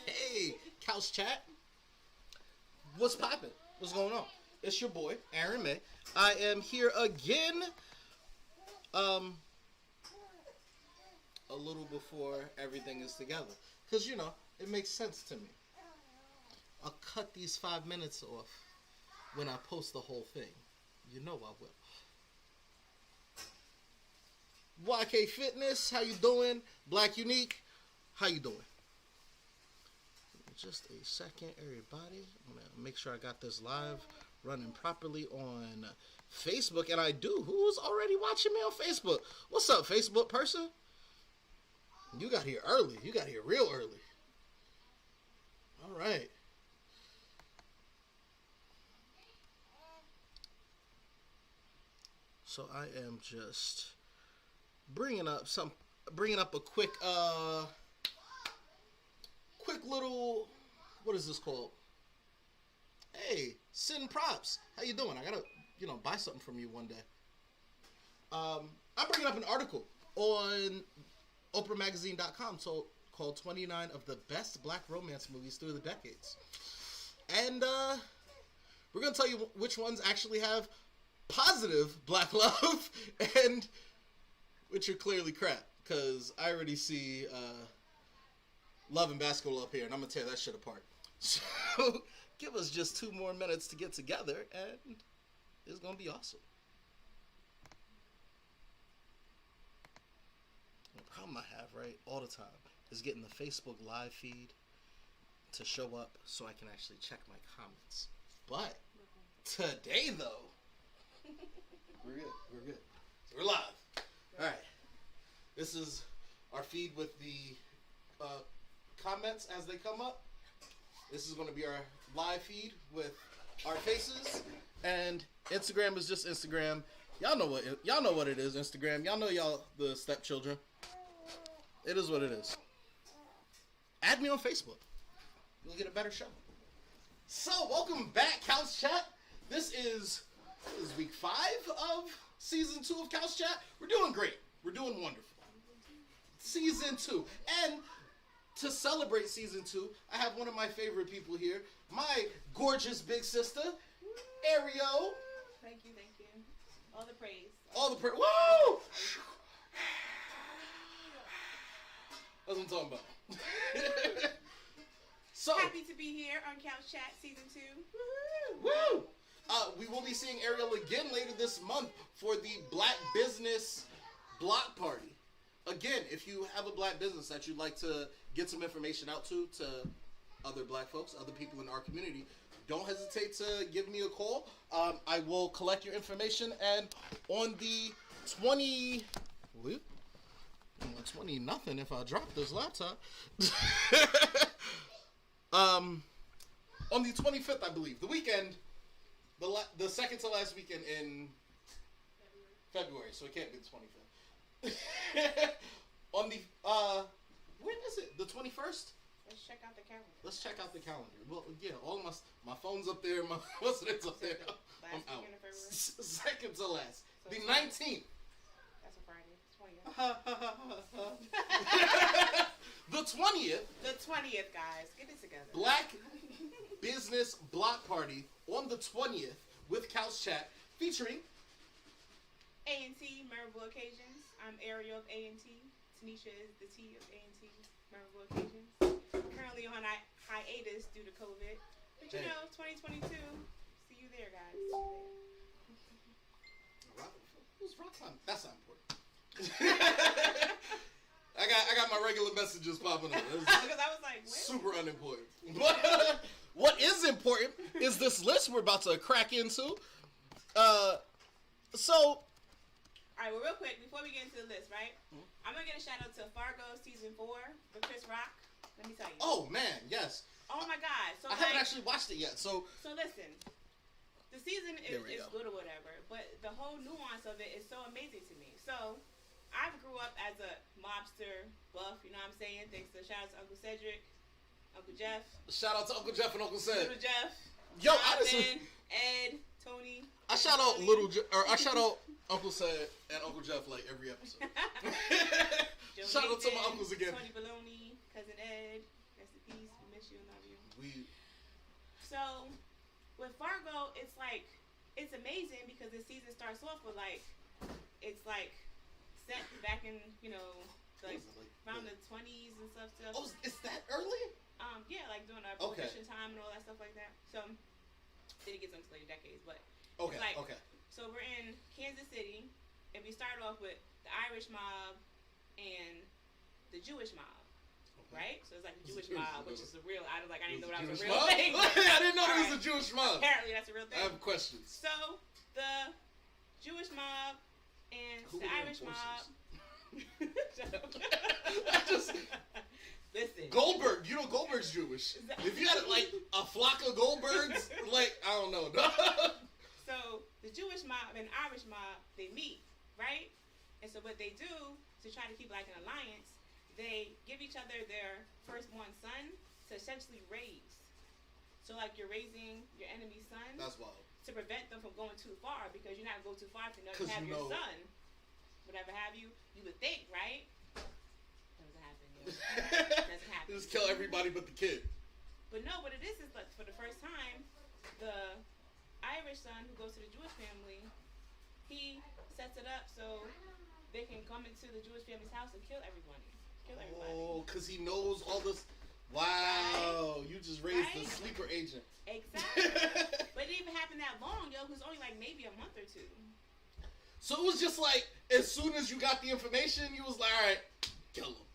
Hey, Couch Chat. What's poppin'? What's going on? It's your boy, Aaron May. I am here again. A little before everything is together. Because, you know, it makes sense to me. I'll cut these 5 minutes off when I post the whole thing. You know I will. YK Fitness, how you doing? Black Unique, how you doing? Just a second, everybody. I'm gonna make sure I got this live running properly on Facebook, and I do. Who's already watching me on Facebook? What's up, Facebook person? You got here early. You got here real early. All right. So I am just bringing up a quick little, what is this called? Hey, Sin Props, how you doing? I gotta, buy something from you one day. I'm bringing up an article on OprahMagazine.com called 29 of the best black romance movies through the decades. And we're gonna tell you which ones actually have positive black love and which are clearly crap, because I already see Love and Basketball up here, and I'm going to tear that shit apart. So, give us just 2 more minutes to get together, and it's going to be awesome. The problem I have, right, all the time, is getting the Facebook live feed to show up so I can actually check my comments. But, today, though, we're good. So we're live. All right. This is our feed with the comments as they come up. This is going to be our live feed with our faces, and Instagram is just Instagram. Y'all know what it is. Instagram. Y'all know y'all the stepchildren. It is what it is. Add me on Facebook. You'll get a better show. So welcome back, Couch Chat. This is week 5 of season 2 of Couch Chat. We're doing great. We're doing wonderful. Season 2. And to celebrate season 2, I have one of my favorite people here, my gorgeous big sister, Ariel. Thank you. All the praise. Woo! That's what I'm talking about. So happy to be here on Couch Chat season 2. Woo! We will be seeing Ariel again later this month for the Black Business Block Party. Again, if you have a black business that you'd like to get some information out to other black folks, other people in our community, don't hesitate to give me a call. I will collect your information, and on the 20 nothing if I drop this laptop. On the 25th, I believe, the weekend, the second to last weekend in February, so it can't be the 25th. On the when is it? The 21st? Let's check out the calendar. Well, yeah, all of my phone's up there. What's it up there? I'm out. Second to last. So the 19th. That's a Friday. 20th. The 20th. The 20th, guys. Get it together. Black Business Block Party on the 20th with Couch Chat featuring A&T, Memorable Occasions. I'm Ariel of A&T. Tanisha is the T of A&T, Memorable Occasions. Currently on hiatus due to COVID. But 2022, see you there, guys. Who's rock time? That's not important. I got my regular messages popping up. Because I was like, what? Super unimportant. But what is important is this list we're about to crack into. Alright, well, real quick, before we get into the list, right? Mm-hmm. I'm going to get a shout out to Fargo Season 4 with Chris Rock. Let me tell you. Oh, man, yes. Oh, my God. So I haven't actually watched it yet, so listen. The season is good or whatever, but the whole nuance of it is so amazing to me. So, I grew up as a mobster buff, you know what I'm saying? Thanks to shout out to Uncle Cedric, Uncle Jeff. Shout out to Uncle Jeff and Uncle Ced. Little Jeff. Yo, honestly, Ed, Tony. I shout out Uncle Ced and Uncle Jeff like every episode. Shout out to my uncles again. Tony Baloney. cousin Ed. Rest in peace. We miss you and love you. We. So, with Fargo, it's like, it's amazing because the season starts off with like, it's like set back in, you know, like around the 20s and stuff. Oh, is that early? Yeah, like doing a prohibition time and all that stuff like that. So, then it gets into later decades, but okay, like, okay. So we're in Kansas City, and we start off with the Irish mob and the Jewish mob, right? So it's like the Jewish mob, which is a real. I didn't know that was a real thing. I didn't know it was a Jewish mob. Apparently, that's a real thing. I have questions. So the Jewish mob and the Irish mob. Shut up. Listen. Goldberg, you know Goldberg's Jewish. If you had like a flock of Goldbergs, like I don't know. So the Jewish mob and Irish mob, they meet, right? And so what they do to try to keep like an alliance, they give each other their firstborn son to essentially raise. So like you're raising your enemy's son. That's wild. To prevent them from going too far, because you're not going to go too far if you have your son. Whatever have you, you would think, right? Doesn't happen. Doesn't happen. Just kill everybody but the kid. But no, what it is like for the first time, the Irish son who goes to the Jewish family, he sets it up so they can come into the Jewish family's house and kill everybody. Oh, because he knows all this. Wow, right? You just raised the sleeper agent. Exactly. But it didn't even happen that long, yo. It was only like maybe a month or two. So it was just like, as soon as you got the information, you was like, all right, kill him.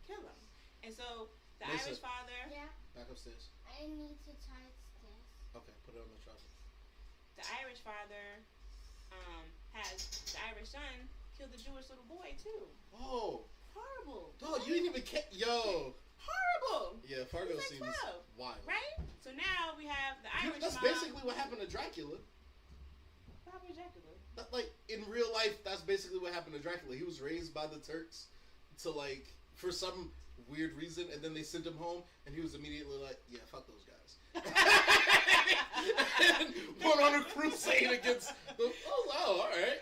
Kill him. And so the Irish father. Yeah. Back upstairs. I need to tie this. Okay, put it on the trousers. The Irish father has the Irish son kill the Jewish little boy too. Oh. Horrible. Dog, you didn't even yo. Horrible. Yeah, Fargo like seems 12, wild. Right? So now we have the Irish That's mob. basically what happened to Dracula. What happened to Dracula? Like, in real life, that's basically what happened to Dracula. He was raised by the Turks to, like, for some weird reason, and then they sent him home, and he was immediately like, yeah, fuck those guys. And went on a crusade against them. Oh, all right.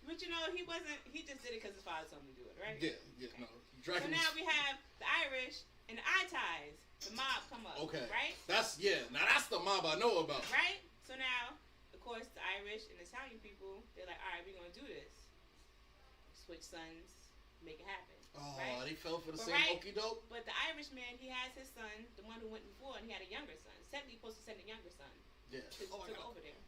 But you know, he just did it because his father told him to do it, right? Yeah, no. Dracula. So now we have the Irish and the Italians. The mob come up. Okay. Right? Now that's the mob I know about. Right? So now, of course, the Irish and Italian people, they're like, all right, we're going to do this. Switch sons, make it happen. Oh, right? They fell for the same okie doke? But the Irish man, he has his son, the one who went before, and he had a younger son. Technically, supposed to send a younger son. Yeah. To go over there.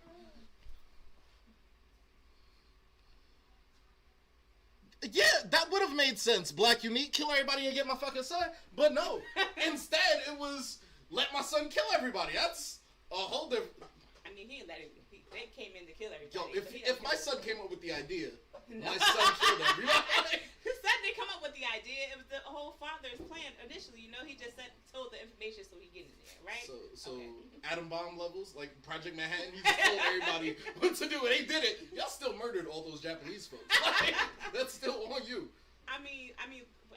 Yeah, that would have made sense. Black Unique, kill everybody and get my fucking son. But no. Instead, it was let my son kill everybody. That's a whole different. I mean, he didn't let it. They came in to kill everybody. Yo, if my son came up with the idea, my son killed everybody. His son didn't come up with the idea. It was the whole father's plan initially. You know, he just told the information so he get in there, right? So okay. Atom bomb levels, like Project Manhattan, you just told everybody what to do, and they did it. Y'all still murdered all those Japanese folks. Like, that's still on you. I mean,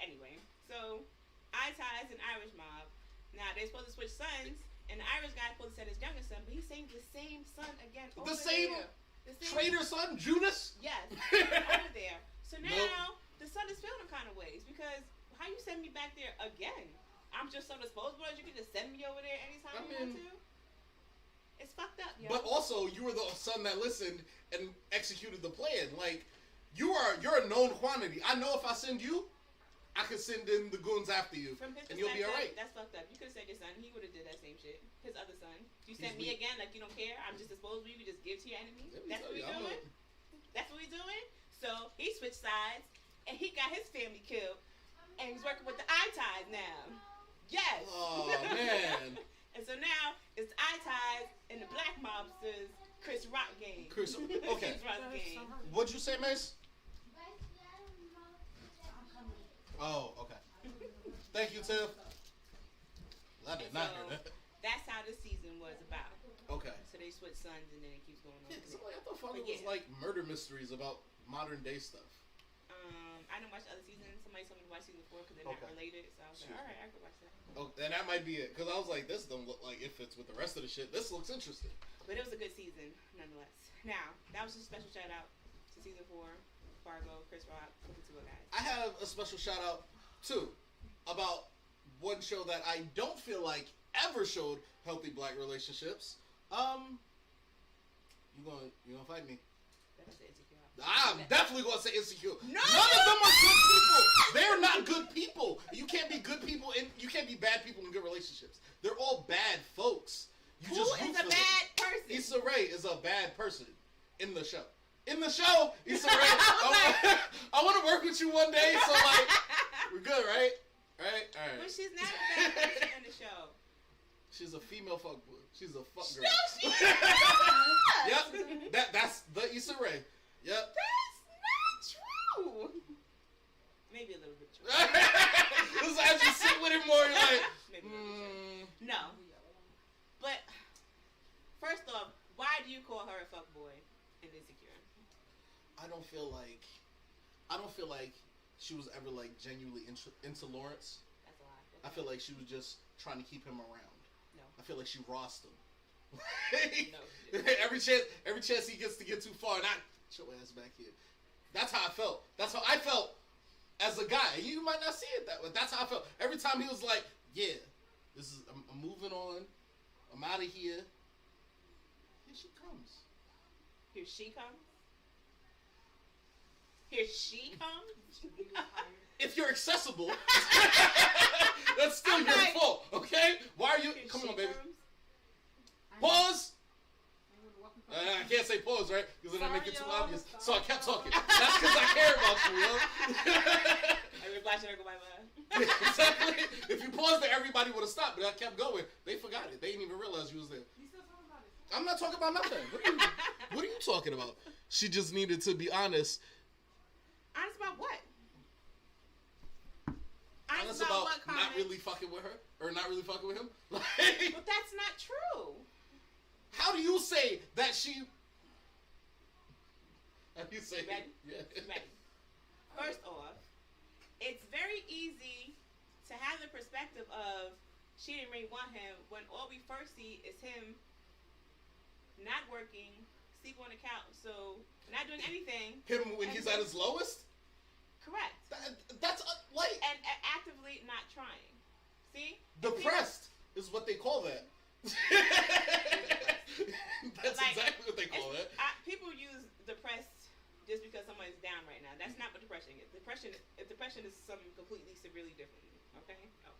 anyway. So, Italians and Irish mob. Now they're supposed to switch sons, and the Irish guy's supposed to send his younger son, but he's saying the same son again. The same traitor son, Judas. Yes, over there. So now the son is feeling kind of ways because how you send me back there again? I'm just so disposable that you can just send me over there anytime you want to. It's fucked up, yo. But also, you were the son that listened and executed the plan. Like, you're a known quantity. I know if I send you, I could send in the goons after you, and you'll be all right. That's fucked up. You could have said your son. He would have did that same shit. His other son. You send me again, like you don't care. I'm just disposable. You just give to your enemy. That's what we're doing. That's what we're doing. So he switched sides, and he got his family killed, and he's working with the I-Ties now. Yes. Oh man. And so now it's the I-Ties and the black mobsters Chris Rock game. Okay. Chris Rock game. What'd you say, Mace? Oh, okay. Thank you, Tiff. I did not hear that. That's how this season was about. Okay. So they switch sons and then it keeps going on. Yeah, so I thought Fargo was like murder mysteries about modern day stuff. I didn't watch the other seasons. Somebody told me to watch season 4 because they're not related. So I was like, all right, I could watch that. Oh, and that might be it. Because I was like, this don't look like it fits with the rest of the shit. This looks interesting. But it was a good season, nonetheless. Now, that was just a special shout out to season 4, Fargo, Chris Rock, the two guys. I have a special shout out too about one show that I don't feel like ever showed healthy black relationships. You gonna fight me? I'm definitely gonna say Insecure. No! None of them are good people. They're not good people. You can't be good people and you can't be bad people in good relationships. They're all bad folks. Who is a bad person? Issa Rae is a bad person in the show. In the show, Issa Rae. I want to work with you one day, so like, we're good, right? Right? All right. But she's not a bad person in the show. She's a female fuckboy. She's a fuck girl. No, she's not. Yep. That's the Issa Rae. Yep. That's not true. Maybe a little bit true. This is as you sit with it more, you're like, Maybe a little bit true. No. But first off, why do you call her a fuckboy and Insecure? I don't feel like she was ever like genuinely into Lawrence. That's a lie. I feel like she was just trying to keep him around. No. I feel like she rossed him. No. every chance he gets to get too far, not your ass back here. That's how I felt. That's how I felt as a guy. You might not see it that way. That's how I felt. Every time he was like, "Yeah, I'm moving on. I'm out of here." Here she comes. Here she comes. Here she comes. If you're accessible, that's still your fault. Okay? Why are you? Come on, baby. Pause. I can't say pause, right? Because then I make it too obvious. So I kept talking. That's because I care about you, yo. Everybody should go bye-bye. Exactly. If you paused there, everybody would have stopped, but I kept going. They forgot it. They didn't even realize you was there. You still talking about it? I'm not talking about nothing. What are you talking about? She just needed to be honest. Honest about what? Honest about what not really fucking with her? Or not really fucking with him? Like, but that's not true. How do you say that she... How do you say... Ready? Yeah. Ready. First off, it's very easy to have the perspective of she didn't really want him when all we first see is him not working, sleep on the couch, so not doing anything. Him when he's at his lowest? Correct. That's like... And actively not trying. See? Depressed is what they call that. That's like, exactly what they call it. People use depressed just because someone's down right now. That's not what depression is. Depression is something completely, severely different. Okay? Oh.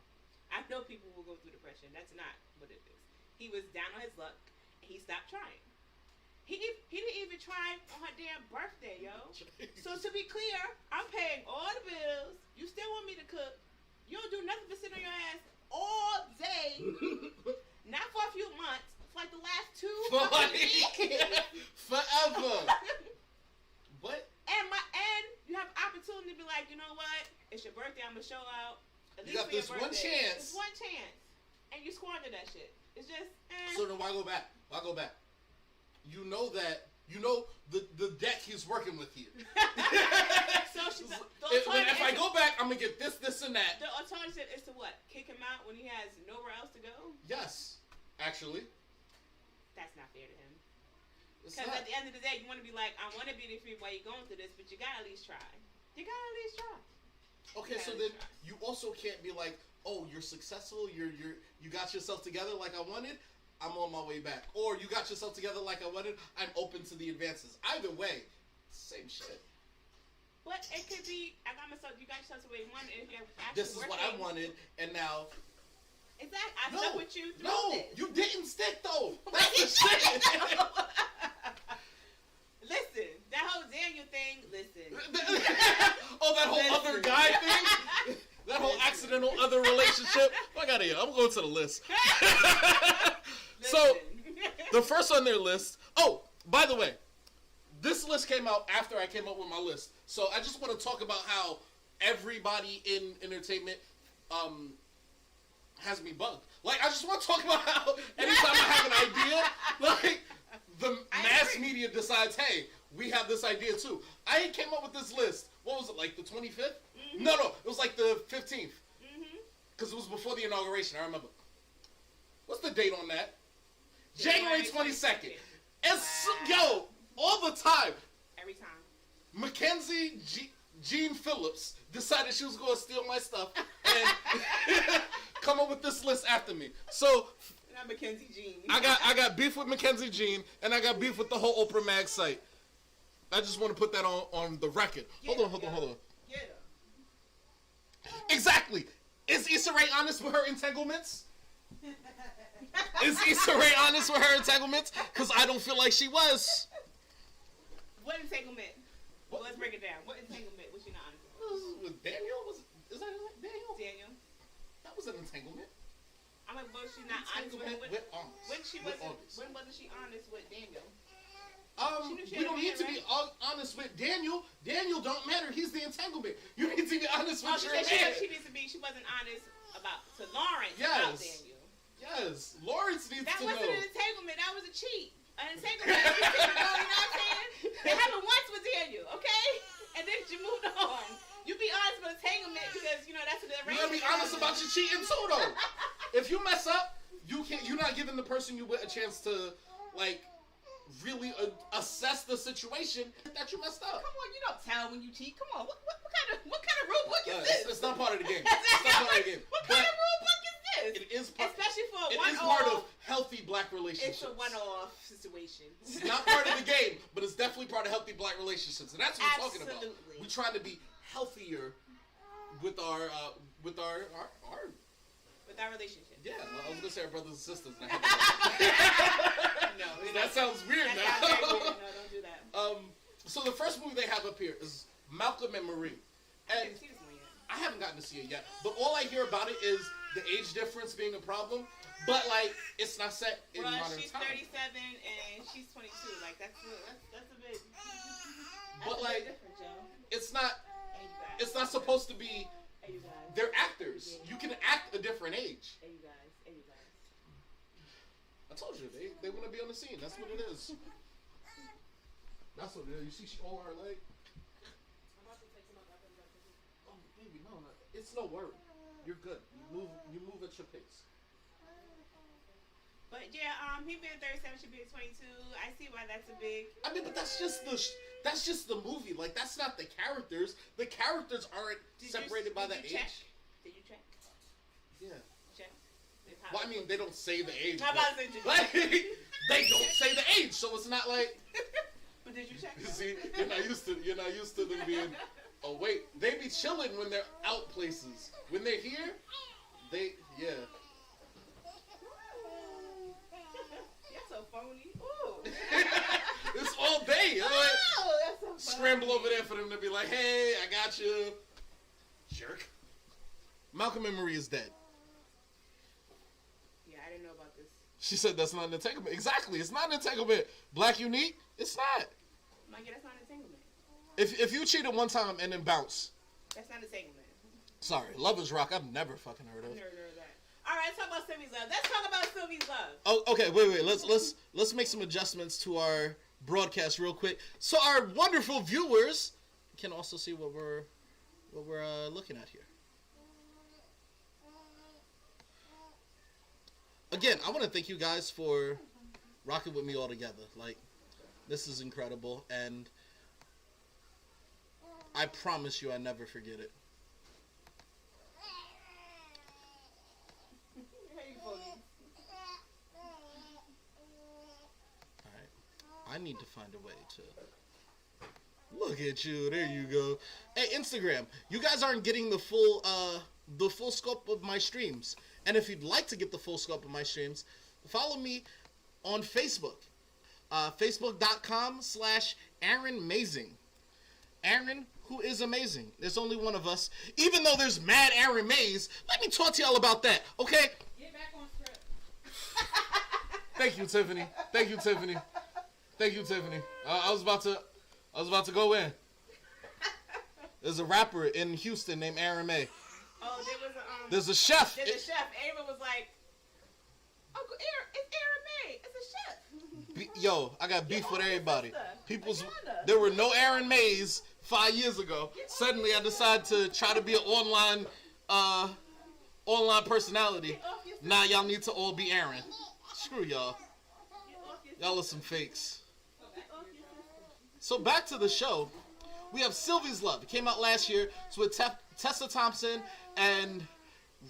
I know people will go through depression. That's not what it is. He was down on his luck, and he stopped trying. He didn't even try on her damn birthday, yo. So to be clear, I'm paying all the bills. You still want me to cook. You don't do nothing but sit on your ass all day. Not for a few months. For like the last 2 weeks. Forever. What? And you have opportunity to be like, you know what? It's your birthday. I'm gonna show out. At least you got this one chance. It's one chance, and you squander that shit. It's just. So then why go back? Why go back? You know that. You know the deck he's working with here. So if I go back, I'm gonna get this, and that. The alternative is to what? Kick him out when he has nowhere else to go? Yes, actually. That's not fair to him. Because at the end of the day, you want to be like, I want to be free while you're going through this, but you gotta at least try. You gotta at least try. Okay, so then you also can't be like, oh, you're successful, you got yourself together like I wanted. I'm on my way back. Or you got yourself together like I wanted. I'm open to the advances. Either way, same shit. But it could be, you got yourself to where you wanted. If you're actually this is what I wanted, and now. Exactly. I stuck with you through this. You didn't stick though. That's the shit. Listen, that whole Daniel thing. Listen. That whole other guy thing. That whole accidental other relationship. I got here. I'm going to the list. So, the first on their list. Oh, by the way, this list came out after I came up with my list. So I just want to talk about how everybody in entertainment has me bugged. Like, I just want to talk about how anytime I have an idea, like, the mass media decides, hey, we have this idea too. I came up with this list. What was it, like the 25th? Mm-hmm. No, it was like the 15th. Because it was before the inauguration, I remember. What's the date on that? January 22nd. And yo, all the time. Every time. Mackenzie Jean Phillips decided she was going to steal my stuff and come up with this list after me. So Not Mackenzie Jean. I got beef with Mackenzie Jean, and I got beef with the whole Oprah Mag site. I just want to put that on the record. Hold on. Yeah. Exactly. Is Issa Rae honest with her entanglements? Is Issa Rae honest with her entanglements? Because I don't feel like she was. What entanglement? Well, let's break it down. What entanglement was she not honest with? Was Daniel? Is that Daniel? Daniel. That was an entanglement. I'm like, was she not honest with him? When wasn't she honest with Daniel? We don't need to be honest with Daniel. Daniel don't matter. He's the entanglement. You need to be honest with your man. She wasn't honest to Lawrence about Daniel. Yes, Lawrence needs that to know. That wasn't an entanglement. That was a cheat. An entanglement. You know what I'm saying? They happened once with Daniel, okay? And then you moved on. You be honest with entanglement because that's what they're. You gotta be honest about your cheating too, though. If you mess up, you're not giving the person you with a chance to really assess the situation that you messed up. Come on, you don't tell when you cheat. Come on, what kind of rule book is this? It's not part of the game. It's not part of the game. What kind of rule book is this? It is part. Especially for it is part of healthy black relationships. It's a one-off situation. It's not part of the game, but it's definitely part of healthy black relationships, and that's what we're talking about. We're trying to be healthier with our relationship. Yeah, I was gonna say our brothers and sisters. No, that sounds weird now. No, don't do that. So the first movie they have up here is Malcolm and Marie, and I haven't seen this one yet. I haven't gotten to see it yet, but all I hear about it is the age difference being a problem. But it's not set in modern time. She's 37 and she's 22. That's a bit. But different, Joe. It's not. It's not supposed to be. Hey, you guys. They're actors. Yeah. You can act a different age. Hey, you guys. I told you they want to be on the scene. That's what it is. That's what it is. You see, she all her leg. I'm about to take some up. Oh, baby, no. It's no worry. You're good. You move at your pace. But yeah, he being 37, she being 22. I see why that's a big. I mean, but that's just the movie. That's not the characters. The characters aren't separated by the age. Did you check? Yeah. Check. Well, I mean, they don't say the age. How about they they don't say the age, so it's not like. But did you check? See, you're not used to them being. Oh wait, they be chilling when they're out places. When they're here, yeah. So phony. Ooh. It's all day. That's so scramble over there for them to be like, hey, I got you. Jerk. Malcolm and Marie is dead. Yeah, I didn't know about this. She said that's not an entanglement. Exactly. It's not an entanglement. Black Unique, it's not. Mikey, that's not an entanglement. If you cheated one time and then bounce. That's not an entanglement. Sorry. Lovers Rock, I've never fucking heard of. I've never heard of that. All right, let's talk about Sylvie's Love. Let's talk about Sylvie's Love. Oh, okay. Wait. Let's make some adjustments to our broadcast real quick, so our wonderful viewers can also see what we're looking at here. Again, I want to thank you guys for rocking with me all together. This is incredible, and I promise you, I never forget it. I need to find a way to look at you. There you go. Hey, Instagram, you guys aren't getting the full scope of my streams. And if you'd like to get the full scope of my streams, follow me on Facebook. Facebook.com/AaronMazing. Aaron, who is amazing. There's only one of us. Even though there's mad Aaron Mays, let me talk to y'all about that, okay? Get back on script. Thank you, Tiffany. I was about to go in. There's a rapper in Houston named Aaron May. Oh, there's a chef. There's a chef. Aaron was like, Uncle Aaron, it's Aaron May. It's a chef. Yo, I got beef with everybody. There were no Aaron Mays 5 years ago. Suddenly, I decided to try to be an online personality. Now y'all need to all be Aaron. Screw y'all. Y'all are some fakes. So back to the show. We have Sylvie's Love. It came out last year. It's with Tessa Thompson and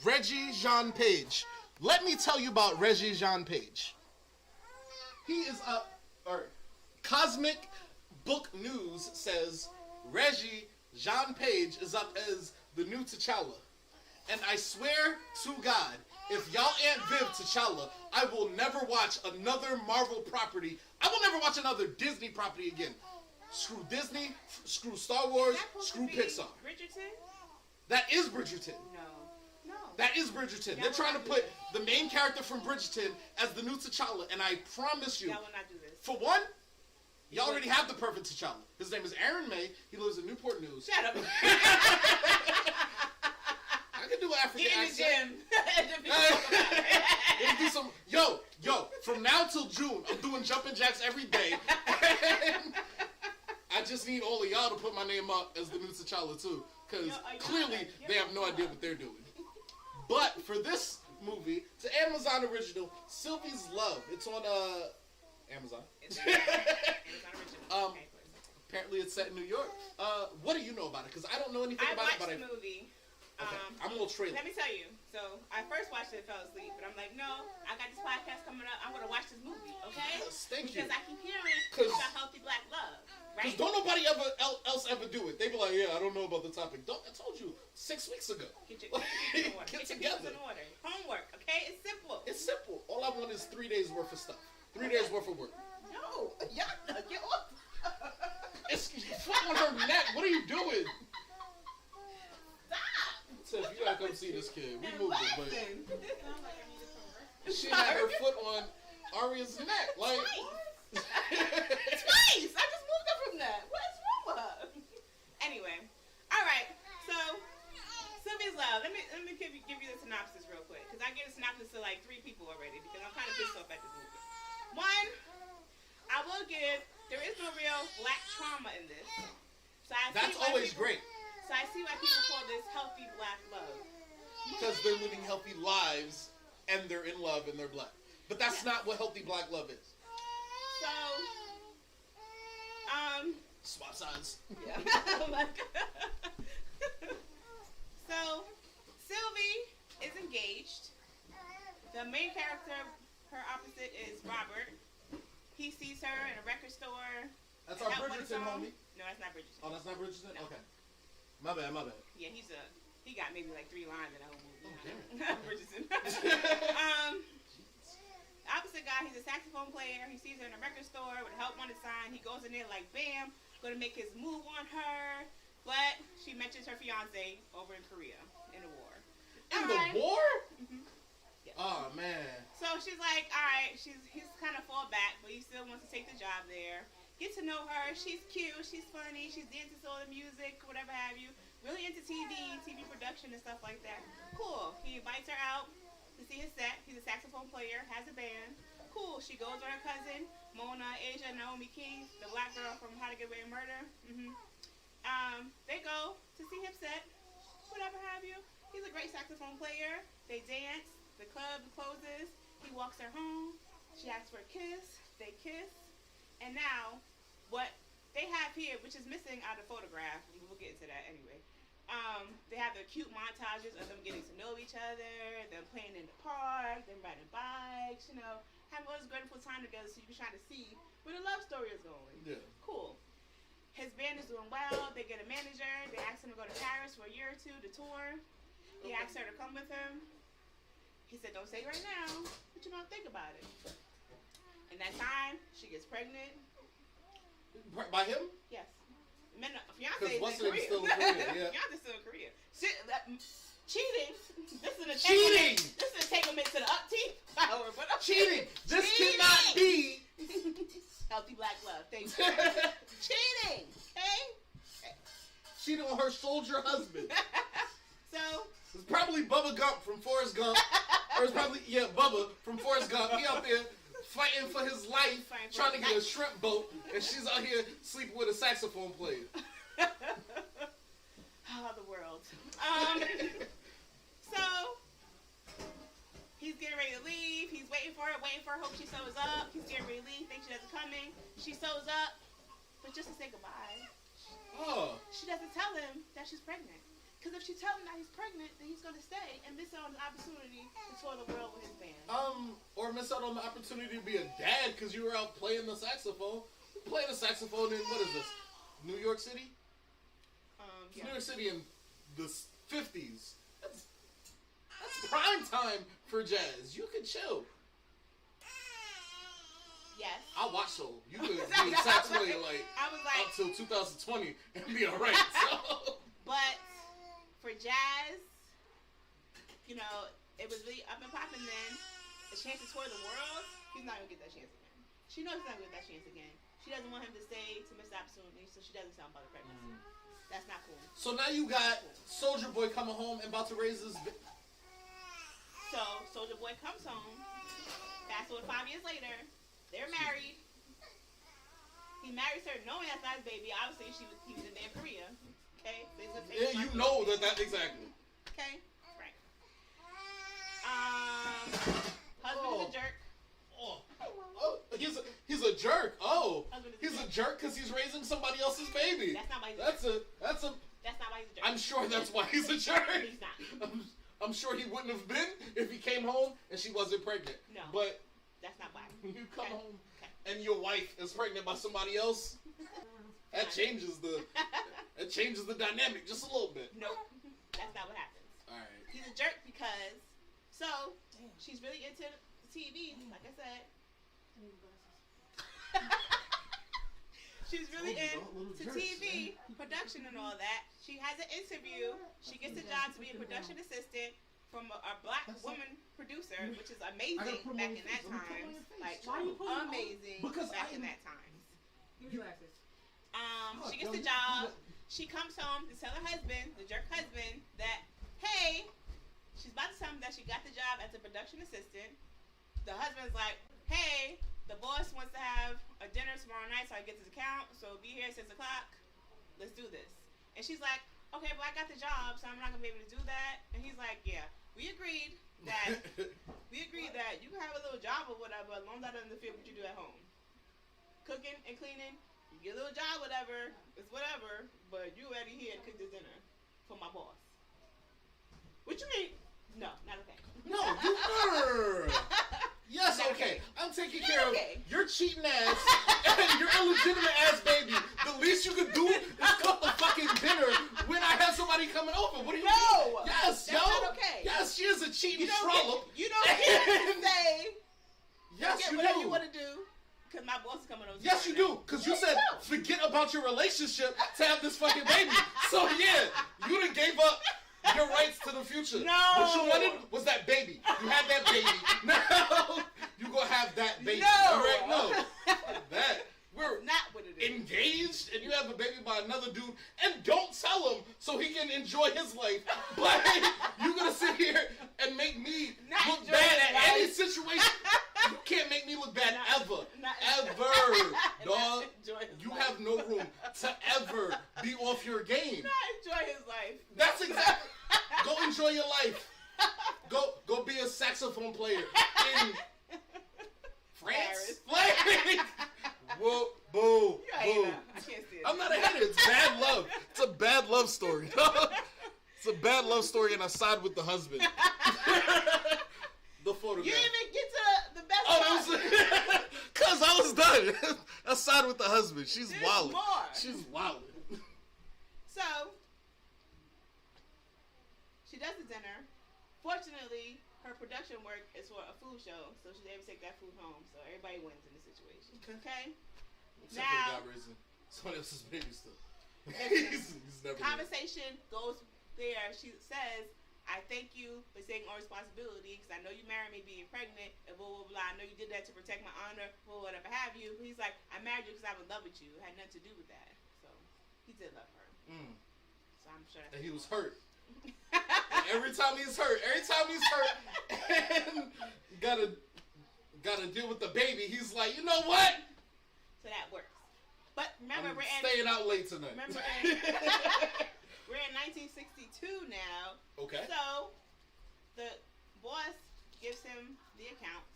Reggie Jean Page. Let me tell you about Reggie Jean Page. He is up, or Cosmic Book News says Reggie Jean Page is up as the new T'Challa. And I swear to God, if y'all Aunt Viv T'Challa, I will never watch another Marvel property. I will never watch another Disney property again. Screw Disney, screw Star Wars, screw Pixar. Bridgerton? That is Bridgerton. No. That is Bridgerton. They're trying to put the main character from Bridgerton as the new T'Challa, and I promise you, Y'all will not do this. for one, y'all already have the perfect T'Challa. His name is Aaron May. He lives in Newport News. Shut up. I can do an African Get in the accent. gym. Let's do some. Yo. From now till June, I'm doing jumping jacks every day. I just need all of y'all to put my name up as the new T'Challa too, because clearly they have no idea what they're doing. But for this movie, it's an Amazon original, Sylvie's Love. It's on Amazon. It's Amazon original. Apparently it's set in New York. What do you know about it? Because I don't know anything about it. I watched the movie. Okay. I'm a little trailer. Let me tell you. So I first watched it and fell asleep, but I'm like, no, I got this podcast coming up. I'm gonna watch this movie, okay? Yes, thank because you. I keep hearing about healthy black love, right? Because don't nobody else ever do it. They be like, yeah, I don't know about the topic. I told you 6 weeks ago. Get your order. Get your together. in order. Homework, okay? It's simple. It's simple. All I want is 3 days worth of stuff. 3 days worth of work. No, yeah, get off. It's foot on her neck. What are you doing? Stop. So if you gotta come see this kid, we moved it, but she Sorry. had her foot on Arya's neck. Like Twice. I just moved up from that. What's wrong with her? Anyway, all right. So Sylvie's Love. Let me give you the synopsis real quick, because I gave a synopsis to like 3 people already, because I'm kind of pissed off at this movie. One, I will give. There is no real black trauma in this. So that's always great. So I see why people call this healthy black love. Because they're living healthy lives and they're in love and they're black. But that's not what healthy black love is. So, swap sides. Yeah. So, Sylvie is engaged. The main character, her opposite, is Robert. He sees her in a record store. That's our Bridgerton homie. No, that's not Bridgerton. Oh, that's not Bridgerton? No. Okay. My bad. Yeah, he got maybe like 3 lines in that whole movie. Oh, Bridgerton. Opposite guy, he's a saxophone player. He sees her in a record store with a help wanted sign. He goes in there like, bam, gonna make his move on her. But she mentions her fiance over in Korea in the war. In the war? Mm-hmm. Yeah. Oh, man. So she's like, all right, he's kind of fall back, but he still wants to take the job there. Get to know her. She's cute. She's funny. She's dancing to all the music, whatever have you. Really into TV production and stuff like that. Cool. He invites her out to see his set. He's a saxophone player, has a band. Cool. She goes with her cousin, Mona Asia Naomi King, the black girl from How to Get Away with Murder. They go to see him set, whatever have you. He's a great saxophone player. They dance. The club closes. He walks her home. She asks for a kiss. They kiss. And now, what they have here, which is missing out of the photograph, we'll get into that anyway. They have their cute montages of them getting to know each other, them playing in the park, them riding bikes, having all this wonderful time together, so you can try to see where the love story is going. Yeah. Cool. His band is doing well. They get a manager. They ask him to go to Paris for a year or 2 to tour. He asks her to come with him. He said, don't say it right now, but you're going to think about it. In that time, she gets pregnant. By him? Yes. Fiance is what's in Korea. still in Korea, yeah. Fiance's still in Korea. Cheating. This is an Cheating! This is an entanglement to the upteeth power. But Cheating! This cannot be! Healthy black love. Thank you. Cheating! Okay? Cheating on her soldier husband. So... It's probably Bubba Gump from Forrest Gump. Or it's probably, Bubba from Forrest Gump. He out there fighting for his life, trying to get a shrimp boat, and she's out here sleeping with a saxophone player. Oh, the world. So, he's getting ready to leave. He's waiting for her, hope she sews up. He's getting ready to leave, thinks she doesn't coming. She sews up, but just to say goodbye. Oh. She doesn't tell him that she's pregnant. Because if she tells him that he's pregnant, then he's gonna stay and miss out on the opportunity to tour the world with his band. Or miss out on the opportunity to be a dad because you were out playing the saxophone. Playing the saxophone in, what is this, New York City? It's New York City in the 50s. That's prime time for jazz. You can chill. Yes. I watch Soul. You could be a sax player up till 2020 and be alright. So. But for jazz, you know, it was really up and popping then. A chance to tour the world, he's not gonna get that chance again. She knows he's not gonna get that chance again. She doesn't want him to stay to miss the opportunity, so she doesn't tell him about the pregnancy. That's not cool. So now you got Soulja Boy coming home and about to raise his. So Soulja Boy comes home. Fast forward 5 years later, they're married. He marries her knowing that's not his baby. Obviously, he was in damn Korea. Okay, yeah, you know that exactly. Okay, right. Husband is a jerk. He's a jerk. Oh, he's a jerk because he's raising somebody else's baby. That's not why he's a jerk. That's not why he's a jerk. I'm sure that's why he's a jerk. He's not. I'm sure he wouldn't have been if he came home and she wasn't pregnant. No, but that's not why. You come home and your wife is pregnant by somebody else. That changes the dynamic just a little bit. Nope, that's not what happens. All right. He's a jerk because she's really into TV, like I said. She's really into TV production and all that. She has an interview. She gets a job to be a production assistant from a black woman producer, which is amazing back in that time. Like amazing back in that time. She gets the job. She comes home to tell her husband, the jerk husband, that hey, she's about to tell him that she got the job as a production assistant. The husband's like, hey, the boss wants to have a dinner tomorrow night so I get his account, so be here at 6 o'clock. Let's do this. And she's like, okay, but I got the job, so I'm not going to be able to do that. And he's like, yeah, we agreed that you can have a little job or whatever as long as I don't interfere with what you do at home. Cooking and cleaning, you get a little job, whatever, it's whatever, but you already here to cook this dinner for my boss. What you mean? No, not okay. No, no. Yes, okay. I'm taking care of your cheating ass and your illegitimate ass baby. The least you could do is cook the fucking dinner when I have somebody coming over. What do you mean? Yes, that's not okay. Yes, she is a cheating trollop. You don't get to say. Yes, you whatever do. You want to do. Because my boss is coming over. Yes, you do. Because you said forget about your relationship to have this fucking baby. So yeah, you done gave up your rights to the future. No. What you wanted was that baby. You had that baby. Now you gonna have that baby. No. All right? No. That. We're not what it is. Engaged and you have a baby by another dude and don't tell him so he can enjoy his life. But you're gonna sit here and make me look bad at any situation. You can't make me look bad ever. Ever. Dog. You have no room to ever be off your game. Not enjoy his life. That's exactly. Go enjoy your life. Go be a saxophone player in France. Like, whoa, boo, boo. I can't see it. I'm not a hater. It's bad love. It's a bad love story. It's a bad love story, and I side with the husband. The photograph. You didn't even get to the best part. Because I was done. I side with the husband. She's wild. She's wild. So, she does the dinner. Fortunately, her production work is for a food show, so she's able to take that food home. So everybody wins in the situation. Okay? Except for the guy raising someone else's baby still. He's never conversation goes there. She says, I thank you for taking all responsibility because I know you married me being pregnant and blah, blah, blah. I know you did that to protect my honor, blah, whatever have you. He's like, I married you because I was in love with you. It had nothing to do with that. So he did love her. So I'm sure. And he was hurt. And every time he's hurt and gotta deal with the baby, he's like, you know what? So that works. But remember, I'm staying out late tonight. Remember, we're in 1962 now. Okay. So the boss gives him the accounts.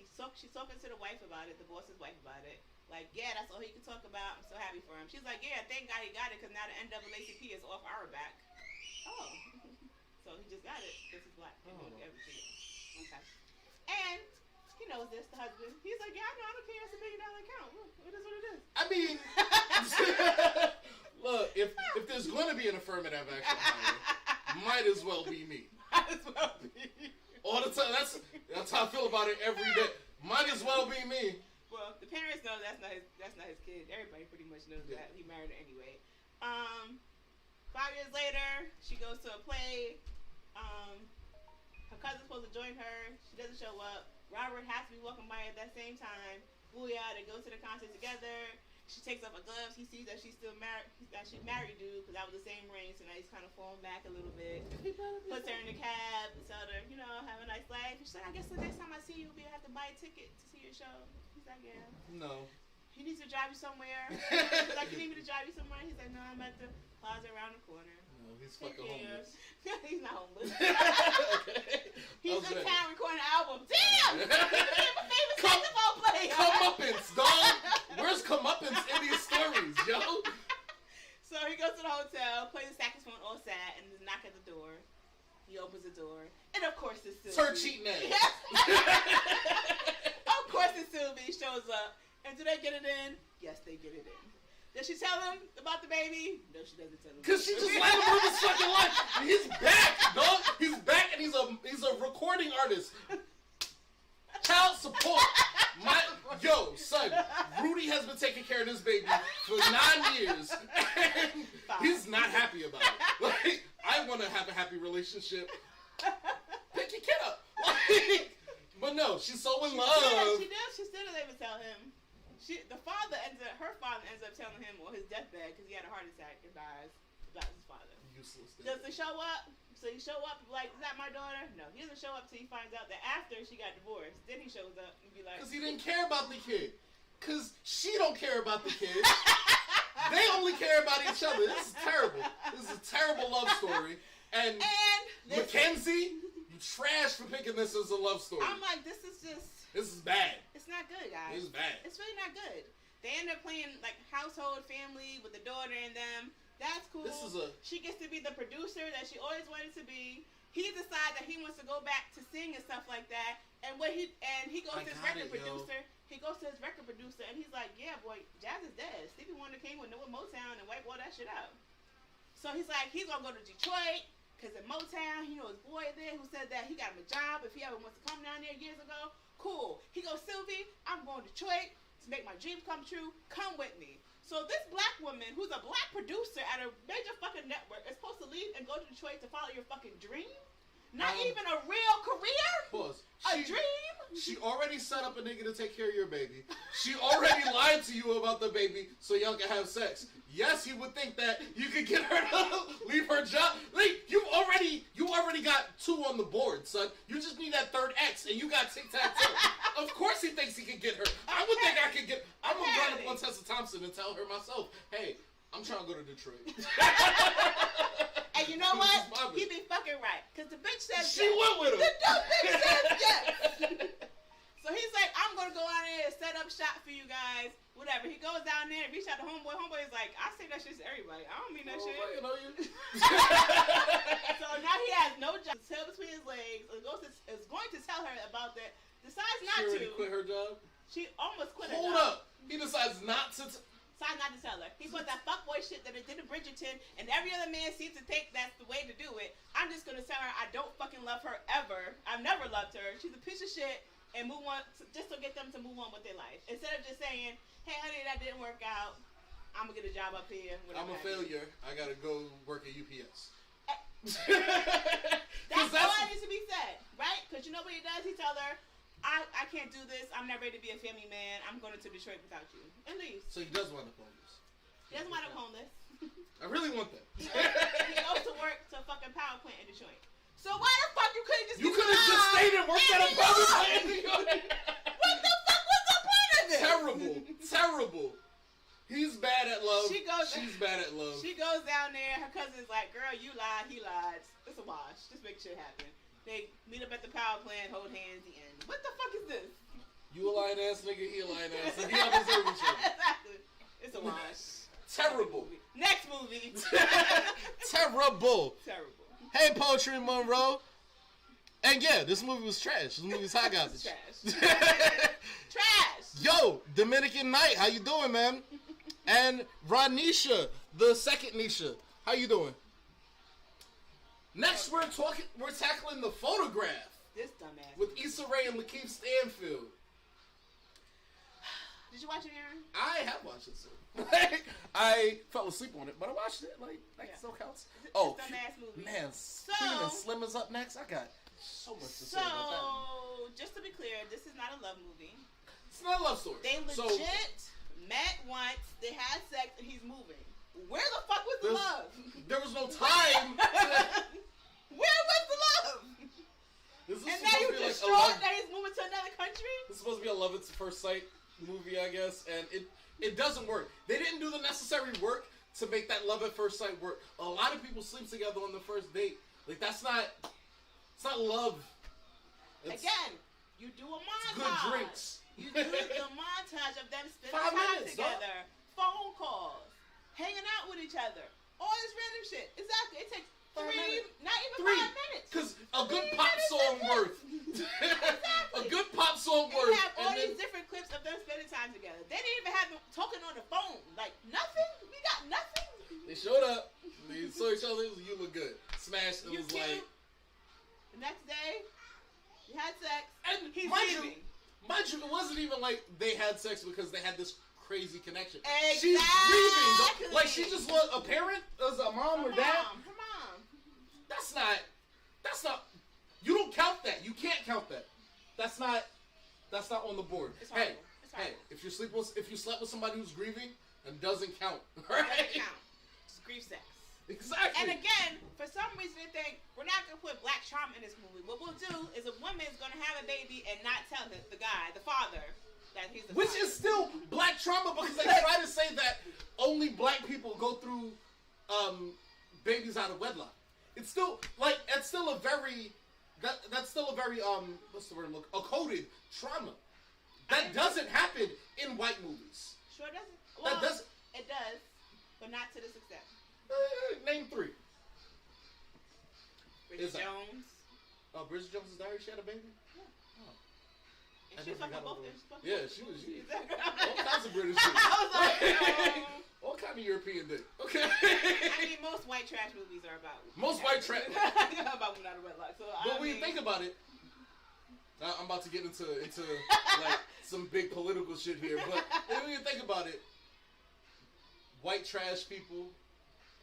She's talking to the wife about it, the boss's wife about it. Like, yeah, that's all he can talk about. I'm so happy for him. She's like, yeah, thank God he got it because now the NAACP is off our back. Oh. So he just got it because he's black. And everything. Okay. And he knows this, the husband. He's like, yeah, I know, I don't care. It's $1 million account. It is what it is. I mean, look, if there's going to be an affirmative action hire, might as well be me. Might as well be. All the time. That's how I feel about it every day. Might as well be me. Well, the parents know that's not his kid. Everybody pretty much knows that. He married her anyway. 5 years later, she goes to a play. Her cousin's supposed to join her. She doesn't show up. Robert has to be walking by at that same time. Booyah, they go to the concert together. She takes off her gloves. He sees that she's still married. That she's married, dude, because that was the same ring. So now he's kind of falling back a little bit. Puts her in the cab and tells her, have a nice life. She's like, I guess the next time I see you, we'll have to buy a ticket to see your show. He's like, yeah. No. He needs to drive you somewhere. She's like, you need me to drive you somewhere? He's like, no, I'm at the plaza around the corner. No, he's fucking homeless. He's not homeless. Okay. He's in town recording an album. Damn! He's my favorite saxophone player. Comeuppance, dog. Where's comeuppance in these stories, yo? So he goes to the hotel, plays the saxophone all sad, and there's a knock at the door. He opens the door, and of course it's Sylvie. Her cheating ass. Yes. Of course it's Sylvie shows up. And do they get it in? Yes, they get it in. Does she tell him about the baby? No, she doesn't tell him. Cause she just let him live his fucking life. He's back, dog. He's back, and he's a recording artist. Child support. Son, Rudy has been taking care of this baby for 9 years, and he's not happy about it. Like, I want to have a happy relationship. Pick your kid up. Like, but no, she's so in love. She does. She still doesn't even tell him. Her father ends up telling him on his deathbed because he had a heart attack and dies about his father. Useless. Does he show up? So he show up like, is that my daughter? No, he doesn't show up till he finds out that after she got divorced. Then he shows up and be like, because he didn't care about the kid. Because she don't care about the kid. They only care about each other. This is terrible. This is a terrible love story. And Mackenzie, you trash for picking this as a love story. I'm like, this is bad. It's not good, guys. It's bad. It's really not good. They end up playing like household family with the daughter and them. That's cool. She gets to be the producer that she always wanted to be. He decides that he wants to go back to sing and stuff like that. And he goes to his record producer. He goes to his record producer and he's like, yeah, boy, jazz is dead. Stevie Wonder came with Motown and wiped all that shit out. So he's like, he's going to go to Detroit because in Motown, he knows his boy there who said that he got him a job if he ever wants to come down there years ago. Cool. He goes, Sylvie, I'm going to Detroit to make my dreams come true. Come with me. So this black woman, who's a black producer at a major fucking network, is supposed to leave and go to Detroit to follow your fucking dream? Not even a real career? Pause. A dream? She already set up a nigga to take care of your baby. She already lied to you about the baby so y'all can have sex. Yes, you would think that you could get her to leave her job. Like, you already got 2 on the board, son. You just need that third X, and you got tic-tac-toe. Of course he thinks he can get her. I would think I could get... I'm going to run up on Tessa Thompson and tell her myself, hey, I'm trying to go to Detroit. And you know what? He be fucking right. Because the bitch says she went with him. The bitch says yes. So he's like, I'm going to go out there and set up shop for you guys. Whatever. He goes down there and reach out to Homeboy. Homeboy is like, I say that shit to everybody. I don't mean that shit. You know you. So now he has no job. His tail between his legs. Is going to tell her about that. Decides not to. She already quit her job? She almost quit her job. Hold up. He decides not to... Decided not to tell her. He put that fuckboy shit that it did in Bridgerton, and every other man seems to think that's the way to do it. I'm just gonna tell her I don't fucking love her ever. I've never loved her. She's a piece of shit, and move on, just to get them to move on with their life. Instead of just saying, hey honey, that didn't work out. I'm gonna get a job up here. I'm a failure. I gotta go work at UPS. That's all that needs to be said, right? Because you know what he does? He tells her, I can't do this. I'm not ready to be a family man. I'm going to Detroit without you. And leaves. So he does wind up homeless. He doesn't wind up homeless. I really want that. He goes to work to a fucking power plant in Detroit. So why the fuck you couldn't just stayed and worked at a power plant in Detroit? What the fuck was the point of this? Terrible. He's bad at love. She's bad at love. She goes down there. Her cousin's like, girl, you lied. He lied. It's a wash. Just make shit happen. They meet up at the power plant, hold hands, the end. What the fuck is this? You a lying ass nigga, he a lying ass nigga. Y'all deserve each other. Exactly. It's a wash. Terrible. Next movie. Terrible. Terrible. Hey, Poetry Monroe. And yeah, this movie was trash. This movie's hot garbage. Trash. Yo, Dominican Knight, how you doing, man? And Ronisha, the second Nisha, how you doing? Next, we're tackling The Photograph. This dumbass. With Issa Rae and Lakeith Stanfield. Did you watch it, Aaron? I have watched it, sir. I fell asleep on it, but I watched it. Like it still counts. Oh, dumbass movie. Man, Queen and Slim is up next. I got so much to say about that. So, just to be clear, this is not a love movie. It's not a love story. They legit met once, they had sex, and he's moving. Where the fuck was the love? There was no time. Where was the love? And now you distraught that he's moving to another country? This is supposed to be a love at first sight movie, I guess, and it doesn't work. They didn't do the necessary work to make that love at first sight work. A lot of people sleep together on the first date. Like, it's not love. Again, you do a montage. Good drinks. You do the montage of them spending 5 time minutes, together, phone calls, hanging out with each other, all this random shit. Exactly. It takes 3, not even 5 minutes. Because a good pop song worth. Exactly. A good pop song worth. They have all these different clips of them spending time together. They didn't even have them talking on the phone. Like, nothing? We got nothing? They showed up. They saw each other. You look good. Smashed. It was cute. like. The next day, you had sex. And he's leaving. Mind you, it wasn't even like they had sex because they had this crazy connection. Exactly. She's grieving. Like, she just was a parent? As a mom or dad? Her mom. That's not. You don't count that. You can't count that. That's not on the board. Hey, if you slept with somebody who's grieving, it doesn't count. Right? It doesn't count. It's grief sex. Exactly. And again, for some reason they think we're not gonna put black trauma in this movie. What we'll do is a woman's gonna have a baby and not tell the guy, the father, that he's the Which father. is still black trauma because they try to say that only black people go through babies out of wedlock. It's still like that's still a very what's the word? A coded trauma. That doesn't happen in white movies. Sure doesn't. Well, that doesn't. It does, but not to this extent. Name 3. Bridget Jones. Bridget Jones' Diary. She had a baby. Yeah. Oh. And she was fucking both. Yeah, she was. All kinds of British shit. I was like, all kind of European dick. Okay. I mean, most white trash movies are about. White trash. About women out of wedlock. So but when you think about it, I'm about to get into like some big political shit here. But when you think about it, white trash people,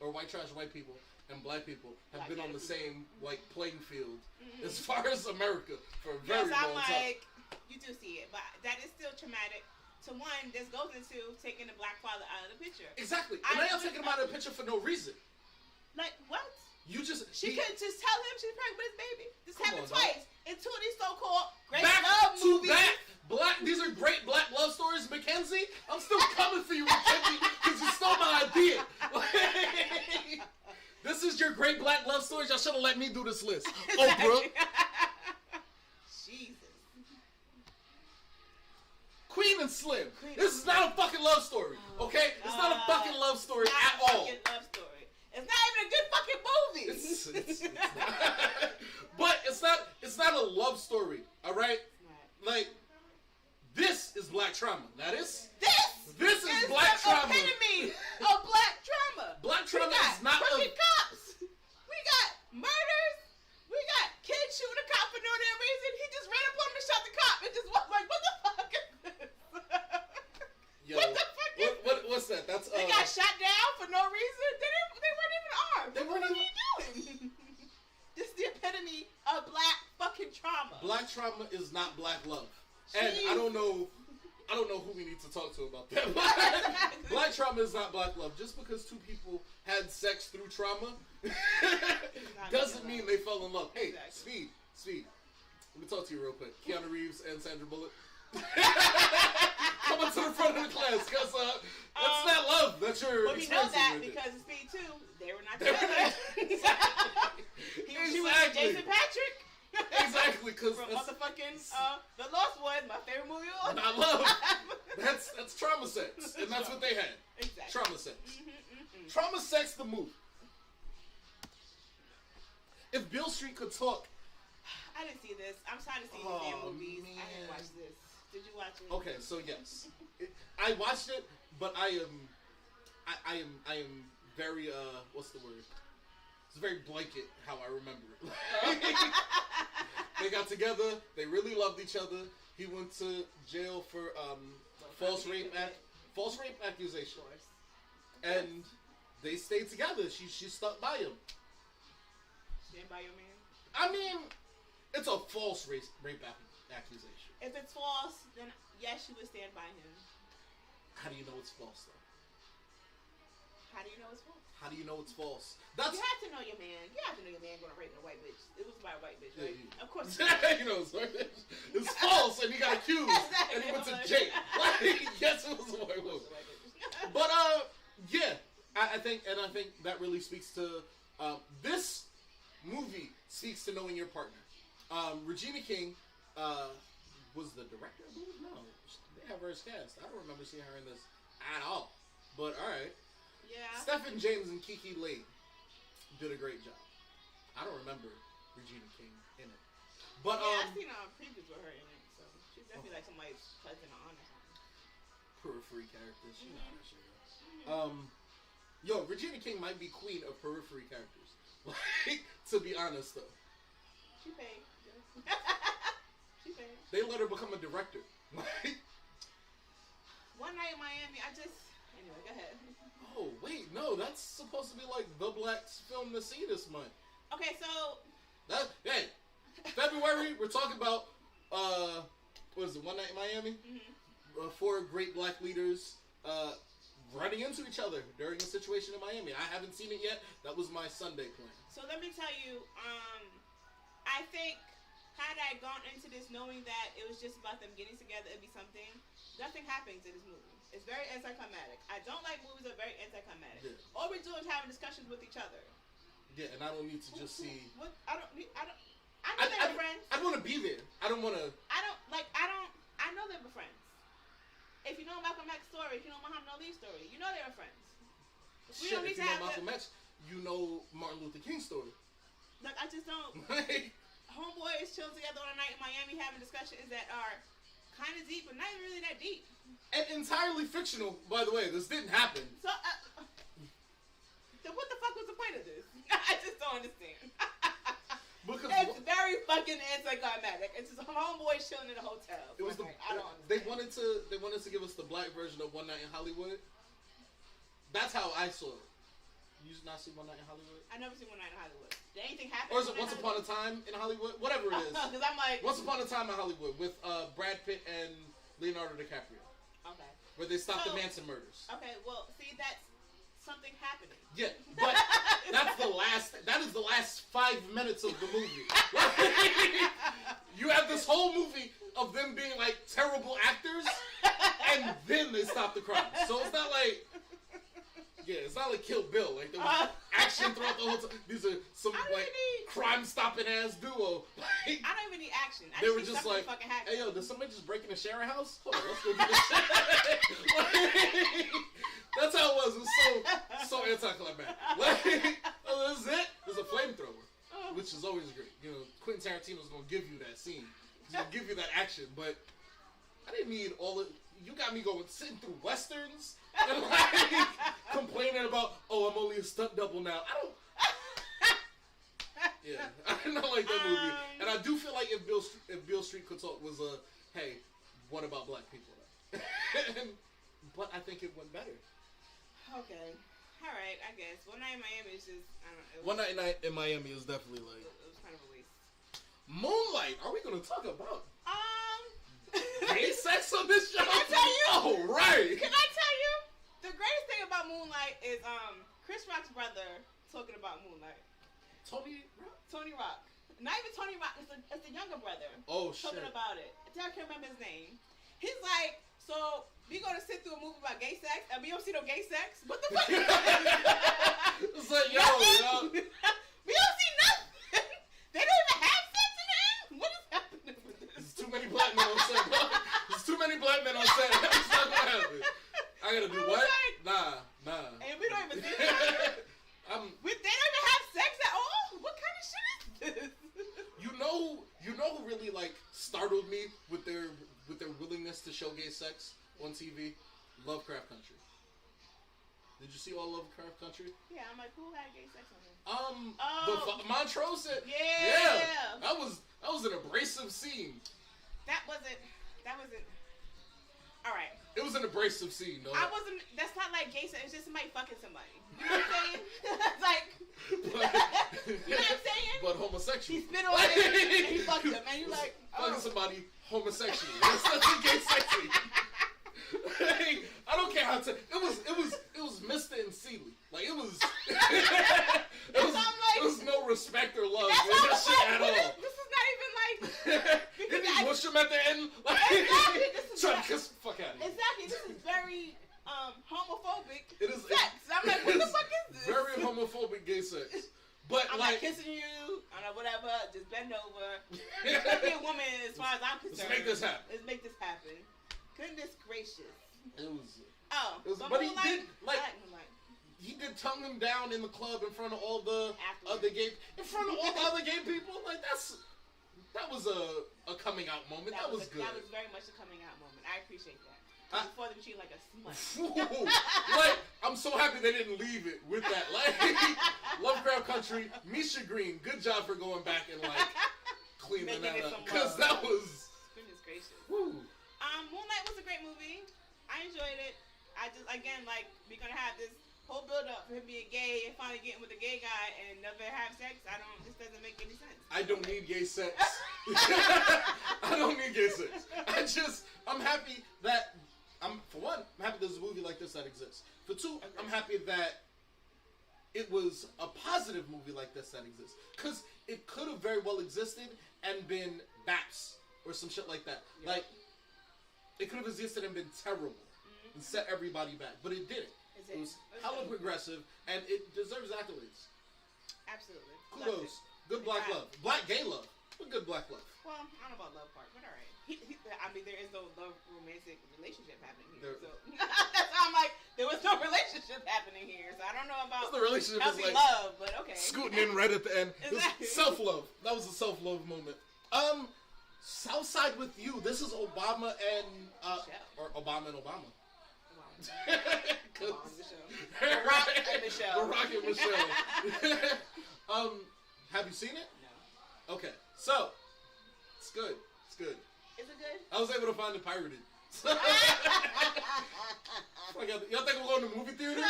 or white trash white people, and black people have been on the same playing field as far as America for a very long time. You do see it, but that is still traumatic. To one, this goes into taking the black father out of the picture. Exactly. And they are taking him out of the picture for no reason. Like, what? She couldn't just tell him she's pregnant with his baby. This happened twice in 2 of these so-called great love movies. These are great black love stories, Mackenzie. I'm still coming for you, Mackenzie, because you stole my idea. This is your great black love stories. Y'all should have let me do this list. Oprah. Jesus. Queen and Slim. This is not a fucking love story, okay? It's not a fucking love story at all. Love story. It's not even a good fucking movie. It's not. But it's not a love story, all right? Like, this is black trauma. Now this is black trauma. The epitome of black trauma. Black trauma is not crooked cops. We got murders. We got kids shooting a cop for no damn reason. He just ran up on him and shot the cop and just was like, what the fuck is this? Yo, what the fuck is this? What's that? That's they got shot down for no reason. They weren't even armed. What are you doing? This is the epitome of black fucking trauma. Black trauma is not black love. And I don't know who we need to talk to about that. Black trauma is not black love. Just because 2 people had sex through trauma doesn't mean they fell in love. Hey, Speed. Let me talk to you real quick. Keanu Reeves and Sandra Bullock. Come up to the front of the class, because that's not love. That's your Well, we know that because in Speed 2, they were not together. She was with Jason Patrick. Exactly, because from motherfucking The Lost Boys, my favorite movie. Not love. That's trauma sex, and that's what they had. Exactly. Trauma sex. Trauma sex. The movie. If Beale Street could talk. I didn't see this. I'm trying to see these damn movies. Man. I didn't watch this. Did you watch it? Okay, so yes, I watched it, but I am very what's the word? It's very blanket how I remember it. They got together. They really loved each other. He went to jail for false rape accusation, and they stayed together. She stuck by him. Stand by your man. I mean, it's a false rape accusation. If it's false, then yes, she would stand by him. How do you know it's false, though? How do you know it's false? How do you know it's false? You have to know your man. You have to know your man going to rape a white bitch. It was by a white bitch, right? Yeah. Of course. You know, it's false, and he got accused, and he went to jail. Like, yes, it was a white woman. But yeah, I think that really speaks to this movie speaks to knowing your partner. Regina King was the director of the movie? No, they have her as cast. I don't remember seeing her in this at all. But all right. Yeah. Stephen James and Kiki Lane did a great job. I don't remember Regina King in it. But I've seen previews with her in it, so she's definitely like somebody's cousin or aunt or something. Periphery characters, you know how that shit goes. Yo, Regina King might be queen of periphery characters. Like, to be honest though. She paid. She paid. They let her become a director. One Night in Miami, anyway, go ahead. Oh, wait, no, that's supposed to be like the black film to see this month. Okay, so... Hey, February, we're talking about, what is it, One Night in Miami? Mm-hmm. 4 great black leaders running into each other during a situation in Miami. I haven't seen it yet. That was my Sunday plan. So let me tell you, I think had I gone into this knowing that it was just about them getting together, it'd be something. Nothing happens in this movie. It's very anticlimactic. I don't like movies that are very anticlimactic. Yeah. All we're doing is having discussions with each other. Yeah, and I don't need to just see. What? I know they're friends. I want to be there. I don't want to. I know they were friends. If you know Malcolm X's story, if you know Muhammad Ali's story, you know they were friends. If you know Malcolm X, you know Martin Luther King's story. Like, I just don't. Homeboy is chilling together on a night in Miami having discussions that are kind of deep, but not really that deep. And entirely fictional, by the way. This didn't happen. So, then what the fuck was the point of this? I just don't understand. Because it's very fucking anticlimactic. It's just homeboy chilling in a hotel. It was I don't understand. They wanted to give us the black version of One Night in Hollywood. That's how I saw it. You not see One Night in Hollywood? I never seen One Night in Hollywood. Did anything happen? Or is it Once Upon a Time in Hollywood? Whatever it is. Because I'm like... Once Upon a Time in Hollywood with Brad Pitt and Leonardo DiCaprio. Okay. Where they stopped the Manson murders. Okay, well, see, that's something happening. Yeah, but that is the last 5 minutes of the movie. You have this whole movie of them being like terrible actors, and then they stop the crime. So it's not like... Yeah, it's not like Kill Bill. Like, there was action throughout the whole time. These are some, crime-stopping ass duo. I don't even need action. They were just like, hey, yo, did somebody just break in a sharing house? Hold on, let's go get this shit. That's how it was. It was so anticlimactic. This is it. There's a flamethrower, which is always great. You know, Quentin Tarantino's going to give you that scene. He's going to give you that action, but I didn't need all of... You got me sitting through Westerns and complaining about, oh, I'm only a stunt double now. Yeah, I did not like that movie. And I do feel like if Beale Street could talk was hey, what about black people? But I think it went better. Okay. Alright, I guess. One Night in Miami is just, I don't know. One Night in Miami is definitely like... It was kind of a waste. Moonlight, are we going to talk about? Gay sex on this show? Can I tell you? Oh, right. Can I tell you? The greatest thing about Moonlight is Chris Rock's brother talking about Moonlight. Tony Rock. Not even Tony Rock. It's the younger brother. Oh, shit. Talking about it. I can't remember his name. He's like, so we gonna sit through a movie about gay sex and we don't see no gay sex? What the fuck? It's like, yo. We don't see nothing. They don't even have sex in the end. What is happening with this? There's too many black men on set. There's It's too many black men on set. It's not gonna happen. I gotta do what? Like, nah. And we don't even see that. They don't even have sex at all? What kind of shit is this? You know who really like startled me with their willingness to show gay sex on TV? Lovecraft Country. Did you see all Lovecraft Country? Yeah, I'm like, who had gay sex on there? Montrose said. Yeah. That was an abrasive scene. That wasn't. All right. It was an abrasive scene, though. That's not like gay sex. It's just somebody fucking somebody. You know what I'm saying? It's like. You know what I'm saying? But homosexual. He spit on it and he fucked him, and you like. Fucking somebody homosexual. That's nothing gay sexy. I don't care how to. It was Mr. and Seeley. Like it was. It was no respect or love in that shit at all. This is not even like. Didn't he push him at the end? Like, exactly. trying to kiss the fuck out of him. Exactly. This is very homophobic. It is sex. I'm like, what the fuck is this? Very homophobic gay sex. But I'm like kissing you, whatever. Just bend over. You could be a woman as far as I'm concerned. Let's make this happen. Let's make this happen. Goodness gracious. It was. But he did like. He did tongue him down in the club in front of all the other gay people. Like that was a coming out moment. That was good. That was very much a coming out moment. I appreciate that. Before them treat like a smut. Like I'm so happy they didn't leave it with that. Like Lovecraft Country, Misha Green, good job for going back and like cleaning that up because that was. Goodness gracious. Woo. Moonlight was a great movie. I enjoyed it. I just again like we're gonna have this whole build up for him being gay and finally getting with a gay guy and never have sex. This doesn't make any sense. I don't need gay sex. I don't need gay sex. I'm happy that for one, I'm happy there's a movie like this that exists. For two, okay. I'm happy that it was a positive movie like this that exists. Because it could have very well existed and been BAPS or some shit like that. Yeah. Like, it could have existed and been terrible and set everybody back. But it didn't. It was hella progressive and it deserves accolades. Absolutely. Kudos. Good black love. Black gay love. But good black love. Well, I don't know about love part, but alright. There is no love romantic relationship happening here. So that's how I'm like, there was no relationship happening here. So I don't know about the relationship healthy like love, but okay. Scooting in right at the end. Exactly. Self-love. That was a self-love moment. Southside with You. This is Obama and or Obama and Obama. Barack and Michelle. Barack and Michelle. Have you seen it? No. Okay, so it's good. It's good. Is it good? I was able to find it pirated. Y'all think we're going to movie theaters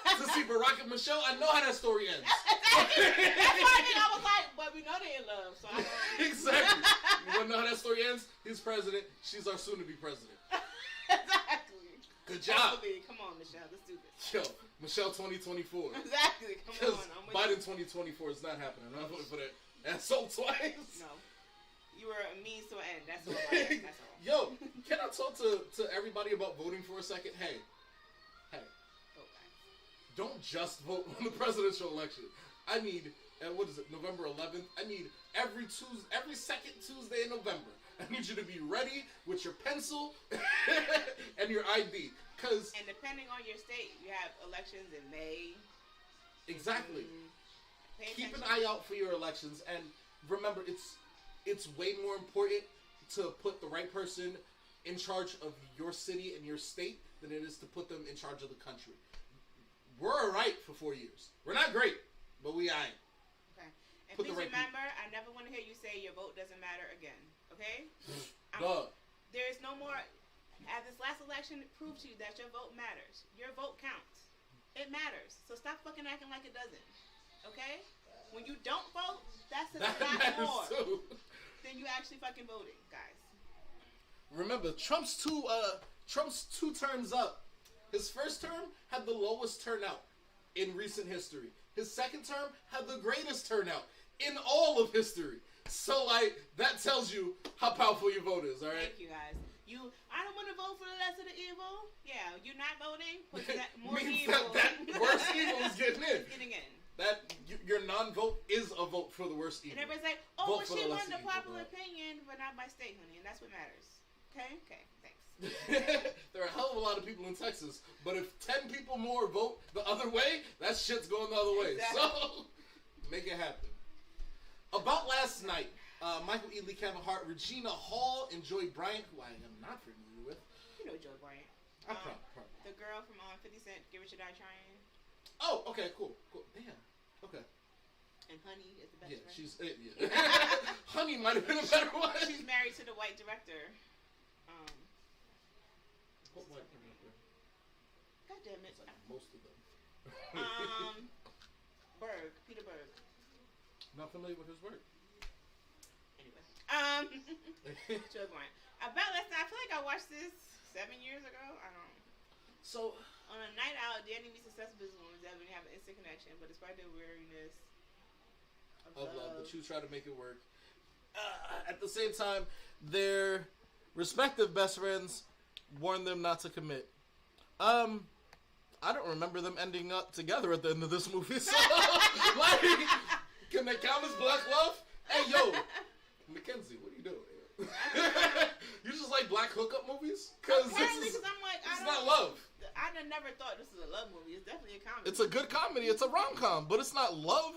to see Barack and Michelle? I know how that story ends. That's why I was like, but we know they're in love, so I don't. Exactly. You want to know how that story ends? He's president. She's our soon-to-be president. Exactly. Good job. Come on, Michelle. Let's do this. Yo, Michelle 2024. Exactly. Come on. Biden 2024 is not happening. I'm not voting for that asshole twice. No. You were a means to an end. That's all. That's all. Yo, can I talk to everybody about voting for a second? Hey. Okay. Don't just vote on the presidential election. I need, what is it, November 11th? I need every second Tuesday in November. I need you to be ready with your pencil and your ID. And depending on your state, you have elections in May. Exactly. Keep an eye out for your elections. And remember, it's way more important to put the right person in charge of your city and your state than it is to put them in charge of the country. We're alright for 4 years. We're not great, but we ain't. Okay. And please remember, I never want to hear you say your vote doesn't matter again. Okay? There is no more. At this last election, it proved to you that your vote matters. Your vote counts. It matters. So stop fucking acting like it doesn't. Okay? When you don't vote, that's a lot more than you actually fucking voting, guys. Remember, Trump's two terms up. His first term had the lowest turnout in recent history. His second term had the greatest turnout in all of history. So, like, that tells you how powerful your vote is, all right? Thank you, guys. I don't want to vote for the lesser of the evil. Yeah, you're not voting. Puts that more means evil. that worse evil is getting in. Getting in. That your non-vote is a vote for the worst evil. And everybody's like, oh, well, she won the popular opinion, but not by state, honey, and that's what matters. Okay, thanks. There are a hell of a lot of people in Texas, but if 10 people more vote the other way, that shit's going the other way. Exactly. So, make it happen. About last night, Michael Ealy, Kevin Hart, Regina Hall, and Joy Bryant, who I am not familiar with. You know Joy Bryant. Probably. The girl from 50 Cent, Give It Your Die Trying. Oh, okay, cool. Damn. Okay. And Honey is the best Yeah, friend. she's it. Yeah. Honey might have been a better one. She's married to the white director. What white director? God damn it. Like most of them. Peter Berg. Not familiar with his work. Anyway. Joy Bryant. About last night, I feel like I watched this 7 years ago. I don't know. So, on a night out, Danny meets successful businesswoman Devin have an instant connection, but despite their weariness of love, the two try to make it work. At the same time, their respective best friends warn them not to commit. I don't remember them ending up together at the end of this movie. So, like, can that count as black love? Hey, yo, Mackenzie, what are you doing? You just like black hookup movies? Apparently, because I'm like, it's not love. I never thought this was a love movie. It's definitely a comedy. It's a good comedy. It's a rom-com, but it's not love.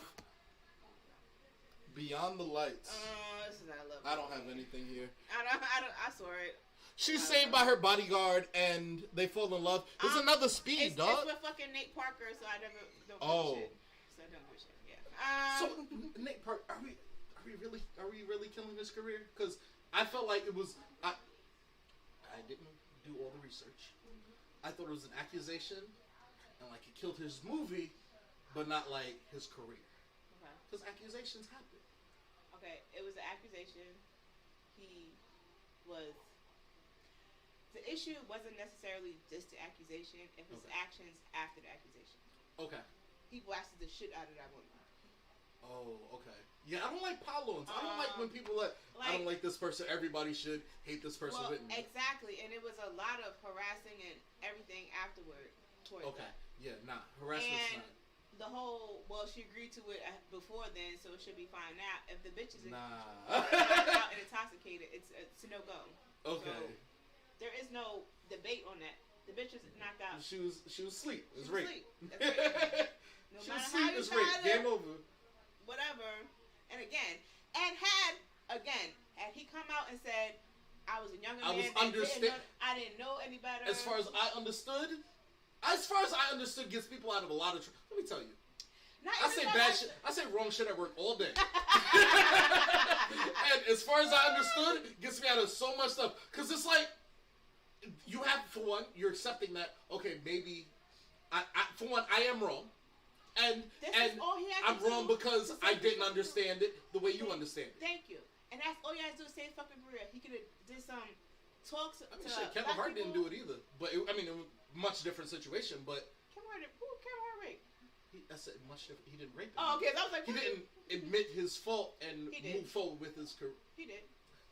Beyond the Lights. This is not a love movie. I don't have anything here. I saw it. She's saved by her bodyguard, and they fall in love. There's another Speed, dog. It's with fucking Nate Parker, so I never don't give a shit. So I don't give a shit. Yeah. So Nate Parker, are we really killing his career? Because I felt like it was. I didn't do all the research. I thought it was an accusation, and like it killed his movie, but not like his career. Okay. Because accusations happen. Okay, it was an accusation. He was. The issue wasn't necessarily just the accusation; it was actions after the accusation. Okay. He blasted the shit out of that woman. Oh, okay. Yeah, I don't like pylons. I don't like when people I don't like this person. Everybody should hate this person with me. Exactly, and it was a lot of harassing and everything afterward. Okay. Yeah, nah. Harassment's and the whole, she agreed to it before then, so it should be fine now. If the bitch is knocked out and intoxicated, it's a no-go. Okay. So, there is no debate on that. The bitch was knocked out. She was asleep. It was rape. That's rape. No she was matter asleep. how you It's try rape. Game over. Whatever. And again, had he come out and said, I was a younger man. I didn't know any better. As far as I understood, gets people out of a lot of trouble. Let me tell you. I say bad shit. I say wrong shit at work all day. And as far as I understood, gets me out of so much stuff. Because it's like, you have, for one, you're accepting that, okay, maybe, for one, I am wrong. And I'm wrong because I didn't understand it the way you understand it. Thank you. And that's all you had to do is say fucking career. He could have did some talks. Kevin Hart didn't do it either. But it was a much different situation. But Kevin Hart raped? I said much different. He didn't rape. Oh, okay. I was like, he didn't admit his fault and move forward with his career. He did.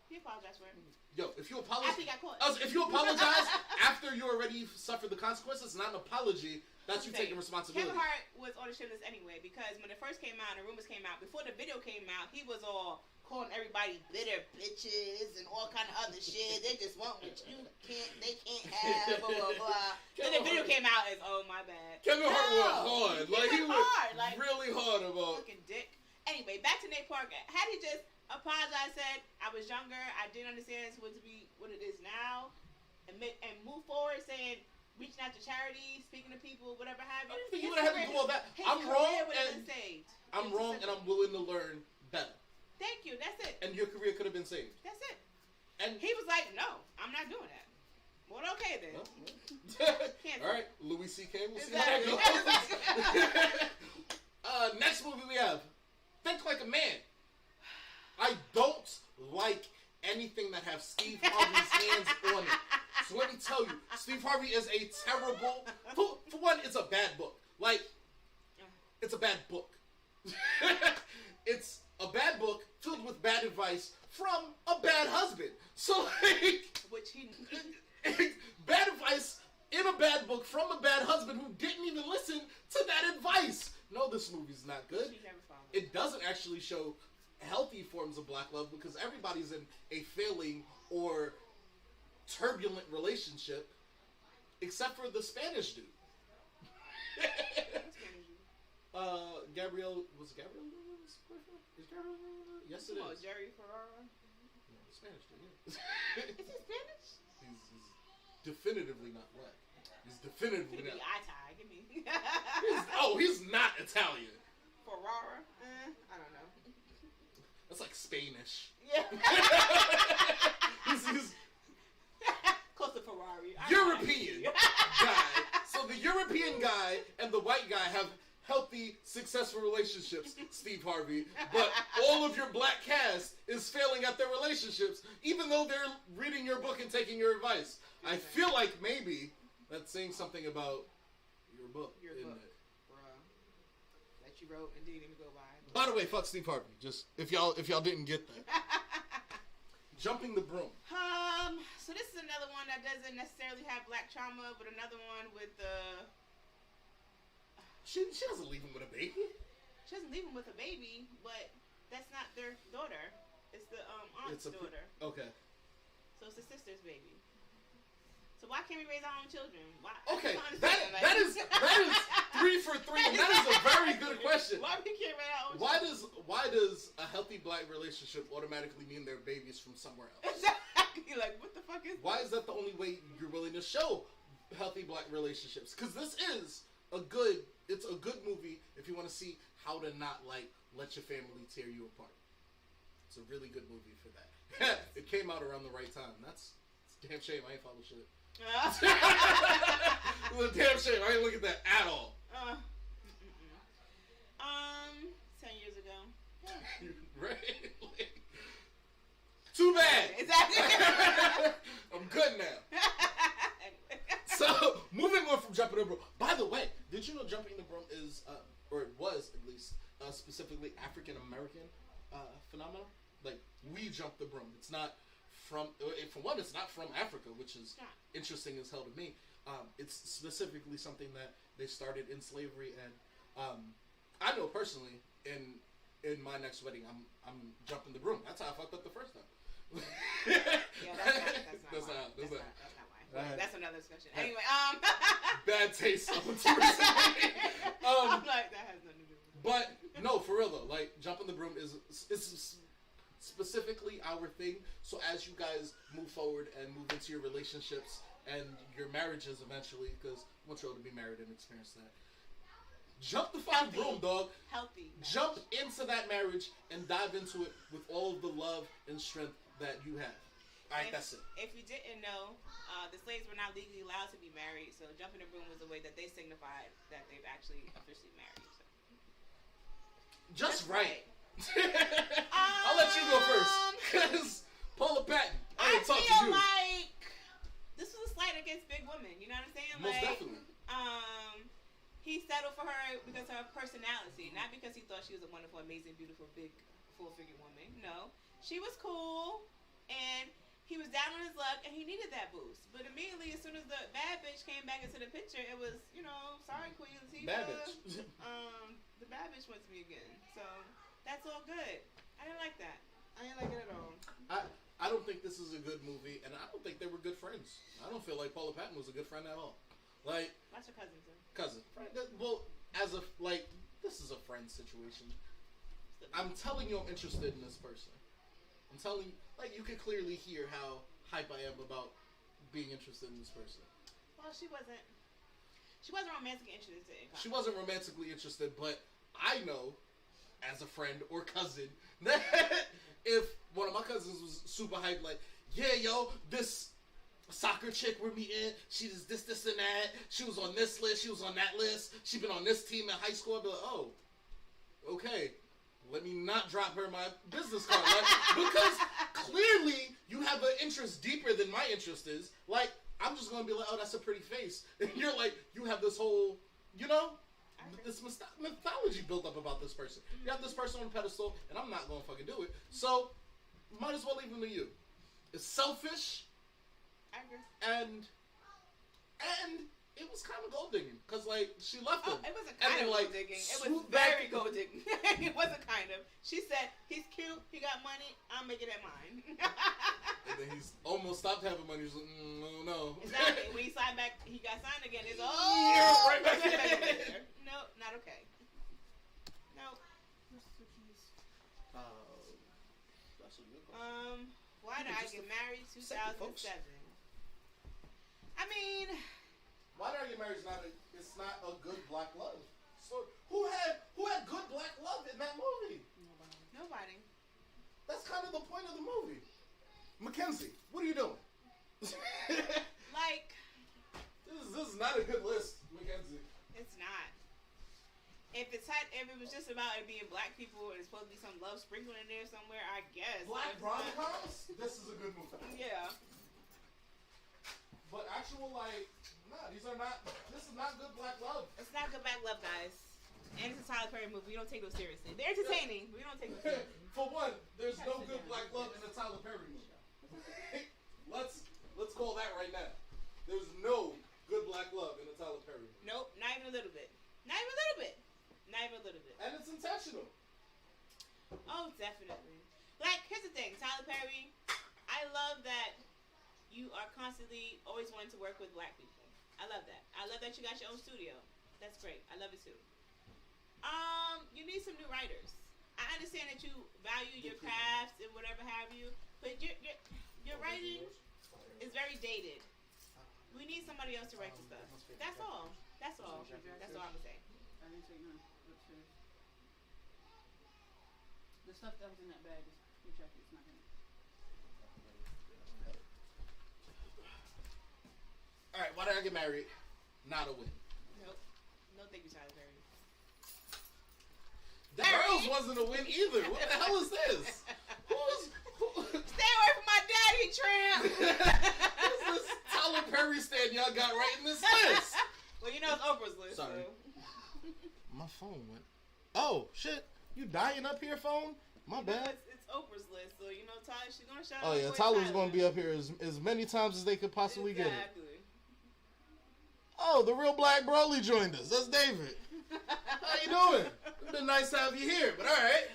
He apologized for it. Yo, if you apologize, after he got caught. If you apologize after you already suffered the consequences, not an apology. That's you taking responsibility. Kevin Hart was on the shit list anyway because when it first came out and the rumors came out, before the video came out, he was all calling everybody bitter bitches and all kind of other shit. They just want what they can't have, blah, blah, blah. Then the video came out as, oh, my bad. Kevin Hart went hard. He went hard. Really hard about fucking dick. Anyway, back to Nate Parker. Had he just apologized, said, I was younger, I didn't understand what to be what it is now, and move forward saying, reaching out to charity, speaking to people, whatever have you. I think you would have to do all that. I'm wrong, and I'm willing to learn better. Thank you. That's it. And your career could have been saved. That's it. And he was like, "No, I'm not doing that." Well, okay then. All right, Louis C.K. We'll see how that goes. Next movie we have Think Like a Man. I don't like anything that have Steve Harvey's hands on it. So let me tell you, Steve Harvey is a terrible. For one, it's a bad book. It's a bad book. It's a bad book filled with bad advice from a bad husband. So which he bad advice in a bad book from a bad husband who didn't even listen to that advice. No, this movie's not good. It doesn't actually show healthy forms of black love because everybody's in a failing or turbulent relationship, except for the Spanish dude. Gabrielle was Gabrielle Uni's boyfriend? Is Gabrielle Uni? Yes, it is. Jerry Ferrara. No, Spanish dude. Yeah. Is he Spanish? He's definitively not black. He's definitively not. Give me. He's not Italian. Ferrara? I don't know. That's like Spanish. Yeah. he's close to Ferrari. European guy. So the European guy and the white guy have healthy, successful relationships, Steve Harvey. But all of your black cast is failing at their relationships, even though they're reading your book and taking your advice. I feel like maybe that's saying something about your book. Your book. That you wrote and didn't even go by. By the way, fuck Steve Harvey. Just if y'all didn't get that. Jumping the broom. So this is another one that doesn't necessarily have black trauma, but another one with the. She doesn't leave him with a baby. She doesn't leave him with a baby, but that's not their daughter. It's the aunt's daughter. Okay. So it's the sister's baby. So why can't we raise our own children? Why? Okay, that is 3 for 3, and that is a very good question. Why we can't raise our own children? Why does a healthy black relationship automatically mean they're babies from somewhere else? Exactly. Like, what the fuck is? Why is that the only way you're willing to show healthy black relationships? Because this is a good movie if you want to see how to not let your family tear you apart. It's a really good movie for that. It came out around the right time. It's a damn shame I ain't follow shit. It's a damn shame I ain't look at that at all. 10 years ago. Right? Too bad. Exactly. I'm good now. Anyway. So, moving on from jumping the broom. By the way, did you know jumping the broom is, or it was at least, specifically African American phenomenon? Like, we jump the broom. It's not for one, it's not from Africa, which is interesting as hell to me. It's specifically something that they started in slavery, and I know personally, in my next wedding, I'm jumping the broom. That's how I fucked up the first time. Yeah, that's not why. That's another discussion. Anyway, bad taste. I'm like, that has nothing to do with it. But no, for real though, like jumping the broom is specifically our thing. So as you guys move forward and move into your relationships and your marriages eventually, because I want you all to be married and experience that. Jump the fucking broom, dog. Healthy. Jump into that marriage and dive into it with all of the love and strength that you have. All right, that's it. If you didn't know, the slaves were not legally allowed to be married, so jumping the broom was a way that they signified that they've actually officially married. So. Just right. I'll let you go first, because Paula Patton. I feel like this was a slight against big women. You know what I'm saying? Most definitely. He settled for her because of her personality, not because he thought she was a wonderful, amazing, beautiful, big, full-figured woman. No, she was cool, and he was down on his luck, and he needed that boost. But immediately, as soon as the bad bitch came back into the picture, it was, sorry, Queen Latifah. Bad bitch. The bad bitch wants me again. So that's all good. I didn't like that. I didn't like it at all. I don't think this is a good movie, and I don't think they were good friends. I don't feel like Paula Patton was a good friend at all. Like, that's your cousin, too. Cousin. Well, this is a friend situation. I'm telling you I'm interested in this person. I'm telling you, you can clearly hear how hype I am about being interested in this person. Well, she wasn't romantically interested in Colin. She wasn't romantically interested, but I know, as a friend or cousin, that if one of my cousins was super hyped, like, yeah, yo, this soccer chick we're meeting, she does this, and that, she was on this list, she was on that list, she been on this team in high school, I'd be like, oh, okay, let me not drop her my business card, because clearly you have an interest deeper than my interest is. Like, I'm just gonna be like, oh, that's a pretty face, and you're like, you have this whole, this mythology built up about this person. You have this person on a pedestal, and I'm not gonna fucking do it, so might as well leave him to you. It's selfish. I agree. And it was kind of gold digging because like she left him. It wasn't kind of gold digging. It was very gold digging. It wasn't kind of. She said, "He's cute. He got money. I'm making it mine." And then he's almost stopped having money. He's like, no. Exactly. When he signed back, he got signed again. It's right back in there. No, not okay. No. Why did I get married 2007? I mean, Why Did I Get Married it's not a good black love story. Who had good black love in that movie? Nobody. That's kind of the point of the movie. Mackenzie, what are you doing? Like, this is not a good list, Mackenzie. It's not. If it was just about it being black people and it's supposed to be some love sprinkled in there somewhere, I guess. Black rom-coms? This is a good movie. Yeah. But actual, like, this is not good black love. It's not good black love, guys. And it's a Tyler Perry movie. We don't take those seriously. They're entertaining, but we don't take them seriously. For one, there's no good black love in a Tyler Perry movie. Let's call that right now. There's no good black love in a Tyler Perry movie. Nope, not even a little bit. Not even a little bit. Not even a little bit. And it's intentional. Oh, definitely. Like, here's the thing, Tyler Perry, I love that you are constantly always wanting to work with black people. I love that. I love that you got your own studio. That's great. I love it too. You need some new writers. I understand that you value your crafts and whatever have you, but your writing is very dated. We need somebody else to write the stuff. That's all. That's all. That's all I'm gonna say. I didn't take none. Upstairs. The stuff that was in that bag is your jacket. It's not in it. All right, Why Did I Get Married? Not a win. Nope. No, thank you, Tyler Perry. The Girls wasn't a win either. What the hell is this? Stay away from my daddy, Tramp. Who's this Tyler Perry stand y'all got right in this list? Well, you know it's Oprah's list. Sorry. So. My phone went. Oh shit! You dying up here, phone? My bad. It's Oprah's list, so you know Tyler. She's gonna shout. Oh yeah, Tyler's gonna be up here as many times as they could possibly get it. Exactly. Oh, the real Black Broly joined us. That's David. How you doing? It's been nice to have you here, but all right.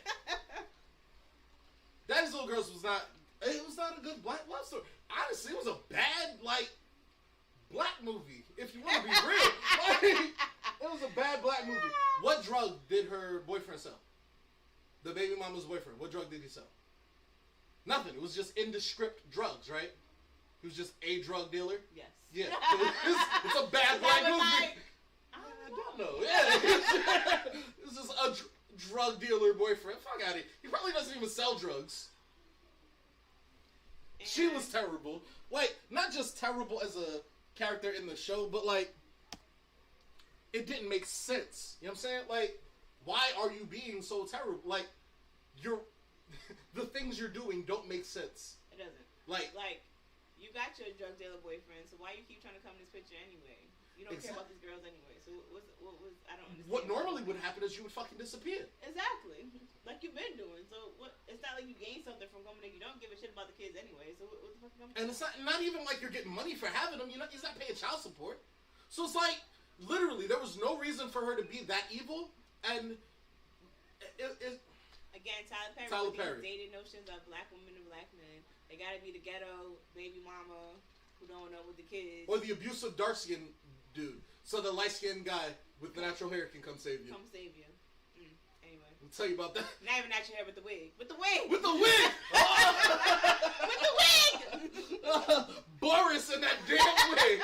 Daddy's Little Girls was not. It was not a good black love story. Honestly, it was a bad black movie. If you want to be real, it was a bad black movie. What drug did her boyfriend sell? The baby mama's boyfriend. What drug did he sell? Nothing. It was just indescript drugs, right? He was just a drug dealer. Yes. Yeah. So it's a bad black movie. I don't know. Yeah. This is a drug dealer boyfriend. Fuck out of here. He probably doesn't even sell drugs. And she was terrible. Like, not just terrible as a character in the show, but like, it didn't make sense. You know what I'm saying? Like, why are you being so terrible? Like, the things you're doing don't make sense. It doesn't. Like, you got your drug dealer boyfriend, so why you keep trying to come in this picture anyway? You don't care about these girls anyway. So what was I don't understand. What normally would happen is you would fucking disappear. Exactly. Like you've been doing. So what? It's not like you gain something from coming in. You don't give a shit about the kids anyway. So what the fuck? And it's not even like you're getting money for having them. He's not paying child support. So it's like literally there was no reason for her to be that evil. And again, Tyler Perry. These dated notions of black women and black men. They gotta be the ghetto baby mama who don't know with the kids. Or the abusive dark skinned dude. So the light skinned guy with the natural hair can come save you. Come save you. Anyway. I'll tell you about that. Not even natural hair with the wig. With the wig! With the wig! With the wig! Boris in that damn wig!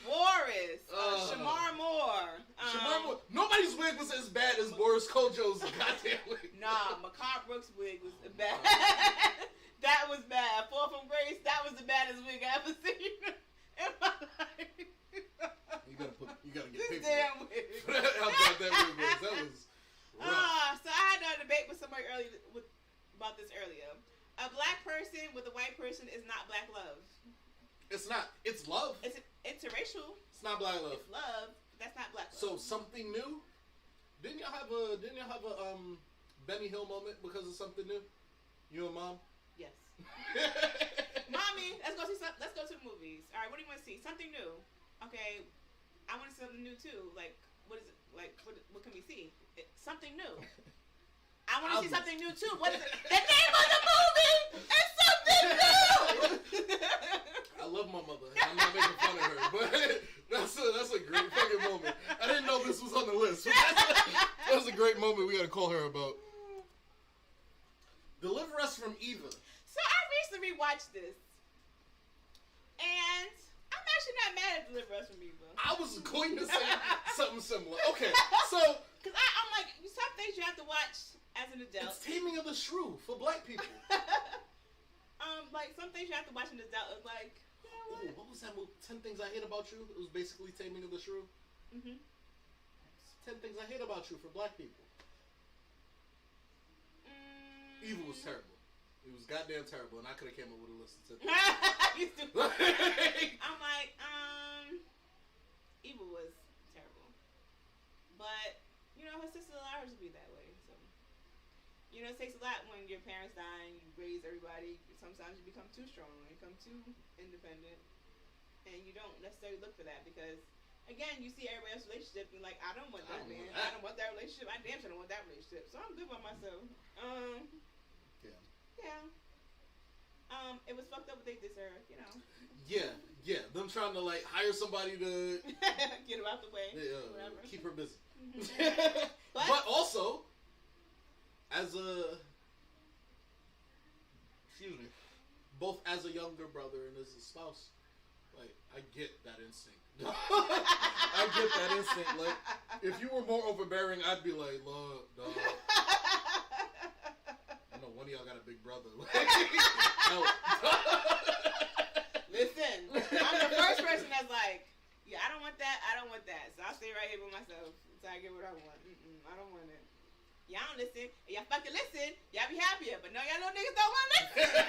Boris. Shamar Moore. Shamar Moore. Nobody's wig was as bad as Boris Kojo's goddamn wig. Nah, Macabre Brooks' wig was bad. That was bad. Fall from Grace, that was the baddest wig I ever seen in my life. You gotta get paid damn wig. How bad that wig was. That was rough. So I had a debate with somebody about this earlier. A black person with a white person is not black love. It's not. It's love. It's interracial. It's not black love. It's love. That's not black love. So something new? Didn't y'all have a Benny Hill moment because of something new? You and Mom? Yes. Mommy, let's go to the movies. All right, what do you want to see? Something new. okay, I want to see something new too. Like, what is it? Like, what can we see? Something new. I want to see something new too. What is it? The name of the movie is something new. I love my mother. I'm not making fun of her, but that's a great fucking moment. I didn't know this was on the list. That was a great moment. We got to call her about. Deliver Us from Eva. So I recently rewatched this, and I'm actually not mad at Deliver Us from Eva. I was going to say something similar. Okay, so because I'm like, some things you have to watch as an adult. It's Taming of the Shrew for black people. Like some things you have to watch as an adult is like, you know what? Ooh, what was that movie? 10 Things I Hate About You. It was basically Taming of the Shrew. 10 Things I Hate About You for black people. Eva was terrible. It was goddamn terrible, and I could have came up with a list of 10 things. I'm like, Eva was terrible. But, you know, her sister allowed her to be that way. So, you know, it takes a lot when your parents die and you raise everybody. Sometimes you become too strong, you become too independent. And you don't necessarily look for that because, again, you see everybody else's relationship and like, I don't want that man. I don't want that relationship. I damn sure don't want that relationship. So I'm good by myself. Yeah. It was fucked up what they deserved, you know. Yeah. Them trying to like hire somebody to get her out the way. Whatever. Keep her busy. But also, as both as a younger brother and as a spouse, like I get that instinct. I get that instinct. Like if you were more overbearing, I'd be like, look, dog. I know one of y'all got a big brother. Listen, I'm the first person that's like, yeah, I don't want that. So I'll stay right here with myself until I get what I want. I don't want it. Y'all don't listen. Y'all fucking listen. Y'all be happier. But no, y'all little niggas don't want to listen.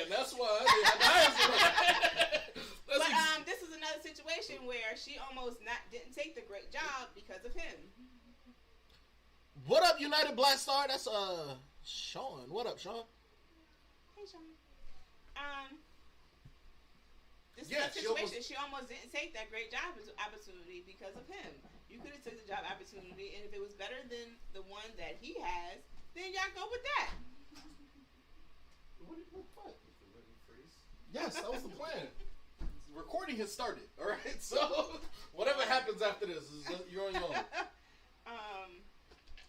And that's why they had to hire somebody. But this is another situation where she almost didn't take the great job because of him. What up, United Black Star? That's Sean. What up, Sean? Hey, Sean. This is a situation. She almost didn't take that great job opportunity because of him. You could have took the job opportunity, and if it was better than the one that he has, then y'all go with that. What? Yes, that was the plan. Recording has started. All right, so whatever happens after this is you're on your own.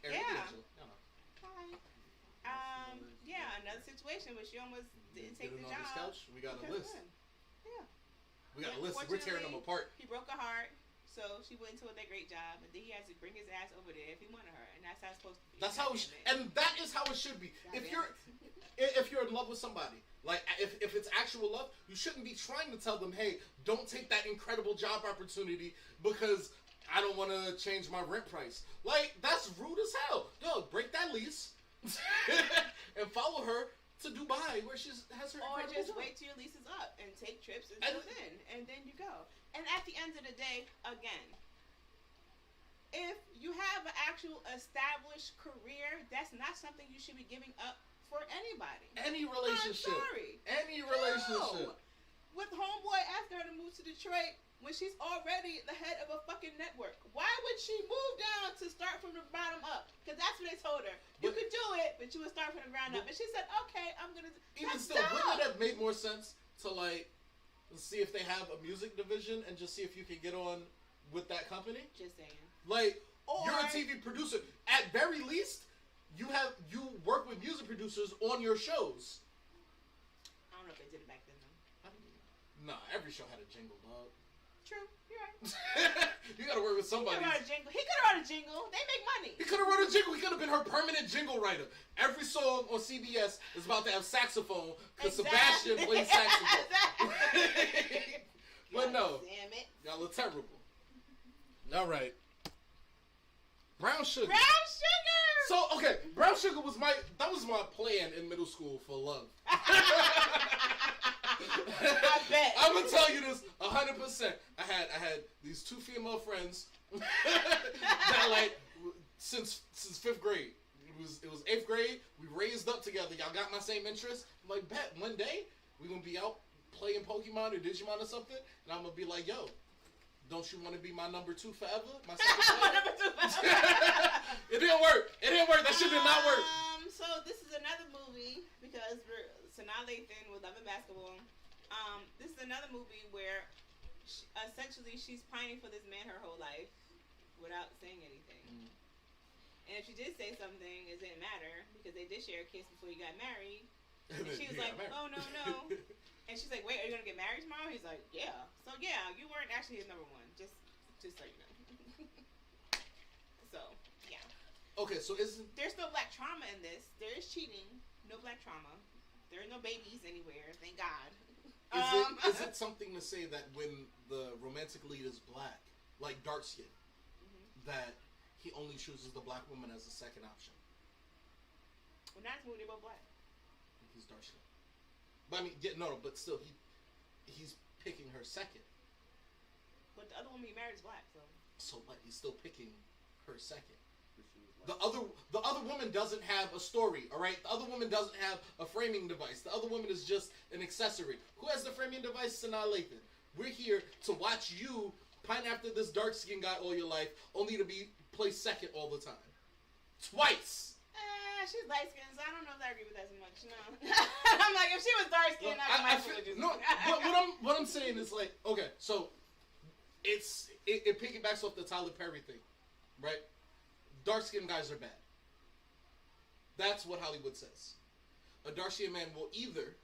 Yeah. Yeah, another situation where she almost didn't take the job. On this couch, we got a list. Yeah. We got a list. We're tearing them apart. He broke her heart, so she went into that great job, and then he has to bring his ass over there if he wanted her, and that's how it's supposed to be. That's how, and that is how it should be. If you're in love with somebody, like if it's actual love, you shouldn't be trying to tell them, hey, don't take that incredible job opportunity because I don't want to change my rent price. Like that's rude as hell. Dog, break that lease and follow her to Dubai where she has her. Or just job. wait till your lease is up and take trips until then, and then you go. And at the end of the day, again, if you have an actual established career, that's not something you should be giving up for anybody. Any relationship. I'm sorry. Any relationship. No. With homeboy asking her to move to Detroit when she's already the head of a fucking network. Why would she move down to start from the bottom up? Because that's what they told her. You could do it, but you would start from the ground up. And she said, okay, I'm going to... Even still, wouldn't it have made more sense to, like, see if they have a music division and just see if you can get on with that company? Just saying. Like, you're a TV producer. At very least, you work with music producers on your shows. I don't know if they did it back then, though. Nah, every show had a jingle, dog. True, you're right. You gotta work with somebody. He could have wrote a jingle. They make money. He could have wrote a jingle. He could have been her permanent jingle writer. Every song on CBS is about to have saxophone because Sebastian plays saxophone. But no, damn it, y'all are terrible. All right, Brown Sugar. Brown Sugar. So okay, Brown Sugar was my plan in middle school for love. I bet. I'm gonna tell you this 100%. I had these two female friends that like since 5th grade. It was 8th grade. We raised up together. Y'all got my same interests. I'm like, bet one day we gonna be out playing Pokemon or Digimon or something, and I'm gonna be like, yo, don't you want to be my number 2 forever? My second My forever? number 2 forever. It didn't work. That shit did not work. So this is another movie because Sanaa Lathan with Love and Basketball. This is another movie where essentially she's pining for this man her whole life without saying anything. And if she did say something, it didn't matter because they did share a kiss before you got married. And she was like, "Oh no." And she's like, "Wait, are you gonna get married tomorrow?" He's like, "Yeah." So yeah, you weren't actually his number 1. Just so you know. So yeah. Okay, so there's no black trauma in this? There is cheating, no black trauma. There are no babies anywhere, thank God. Is it something to say that when the romantic lead is black, like dark skin, that he only chooses the black woman as a second option? Well, that's movie, they're both black. He's dark skin. But I mean, but still, he's picking her second. But the other woman he married is black, so. So what? He's still picking her second. The other woman doesn't have a story, all right? The other woman doesn't have a framing device. The other woman is just an accessory. Who has the framing device? Sanaa Lathan. We're here to watch you pine after this dark-skinned guy all your life, only to be placed second all the time. Twice! She's light-skinned, so I don't know if I agree with that so much, no. I'm like, if she was dark-skinned, what I'm saying is like, okay, so it piggybacks off the Tyler Perry thing, right? Dark-skinned guys are bad. That's what Hollywood says. A dark-skinned man will either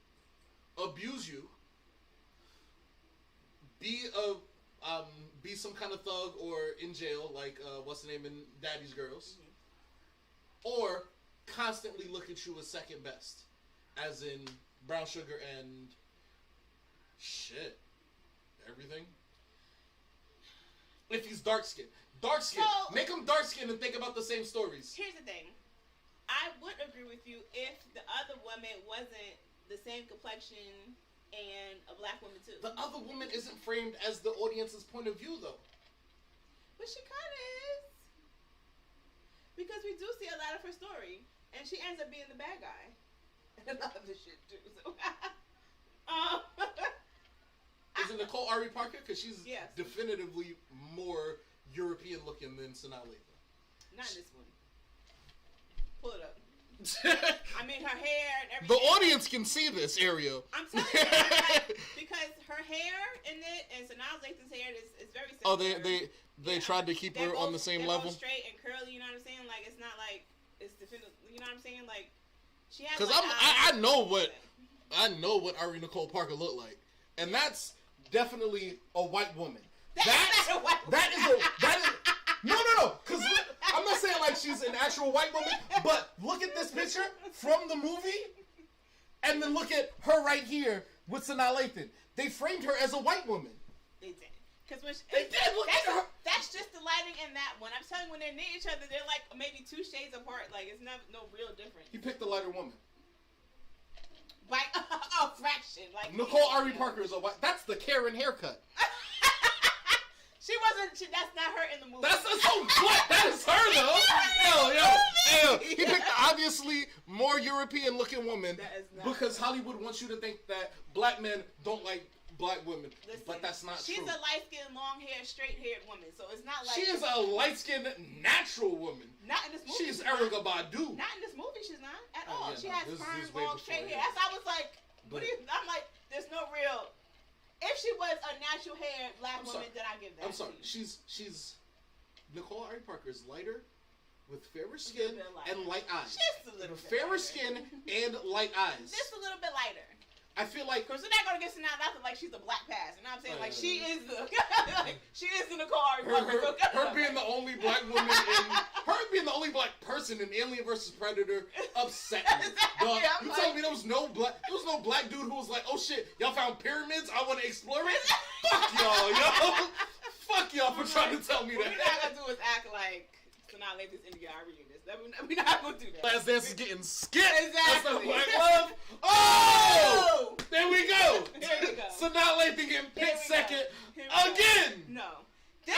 abuse you, be some kind of thug or in jail, like what's the name in Daddy's Girls, or constantly look at you as second best, as in brown sugar and everything. If he's dark-skinned. Dark-skinned. So, make him dark-skinned and think about the same stories. Here's the thing. I would agree with you if the other woman wasn't the same complexion and a black woman too. The other woman isn't framed as the audience's point of view, though. But she kind of is. Because we do see a lot of her story. And she ends up being the bad guy. And a lot of this shit too. So. Is it Nicole Ari Parker? Because she's definitively more European looking than Sanaa Lathan. Not in this one. Pull it up. I mean, her hair and everything. The audience can see this, Ariel. I'm telling you, because her hair in it and Sanaa Lathan's hair is very similar. Oh, they tried to keep her on the same level? Both straight and curly, you know what I'm saying? Like, it's not like it's definitive, you know what I'm saying? Like, she has. Because I know what Ari Nicole Parker looked like, and that's definitely a white woman. That's not a white woman. That is no. Because I'm not saying like she's an actual white woman, but look at this picture from the movie, and then look at her right here with Sanaa Lathan. They framed her as a white woman. They did. Because that's just the lighting in that one. I'm telling you, when they're near each other, they're like maybe 2 shades apart. Like, it's not no real difference. He picked the lighter woman. By a fraction. Like Nicole Ari Parker is a white. That's the Karen haircut. She wasn't. That's not her in the movie. That's so what? That is her though. Yo. He picked the obviously more European looking woman because Hollywood wants you to think that black men don't like black women. Listen, but that's not true. She's a light-skinned, long-haired, straight-haired woman, so it's not like... She is a light-skinned, natural woman. Not in this movie. She's Erykah Badu. Not in this movie, she's not. At all. She has perm, long, straight hair. That's why I was like, I'm like, there's no real... If she was a natural-haired black woman, then I give that. I'm sorry. She's... Nicole Ari Parker is lighter, with fairer skin and light eyes. Just a little bit fairer skin and light eyes. Just a little bit lighter. I feel like because they're not gonna get Sanaa Lathan like she's a black pass. You know what I'm saying? Like she is the she is in the car. Her being the only black woman her being the only black person in Alien vs Predator upset me. You telling me there was no black dude who was like, oh shit, y'all found pyramids? I want to explore it. Fuck y'all, yo. Fuck y'all for trying to tell me that. What we're not gonna do is act like Sanaa Lathan's India Ari in this. We're not gonna do that. Last Dance is getting skipped. Exactly. That's black love. Oh! There we go. There we go. Sanaa Lathan getting picked second again. No. This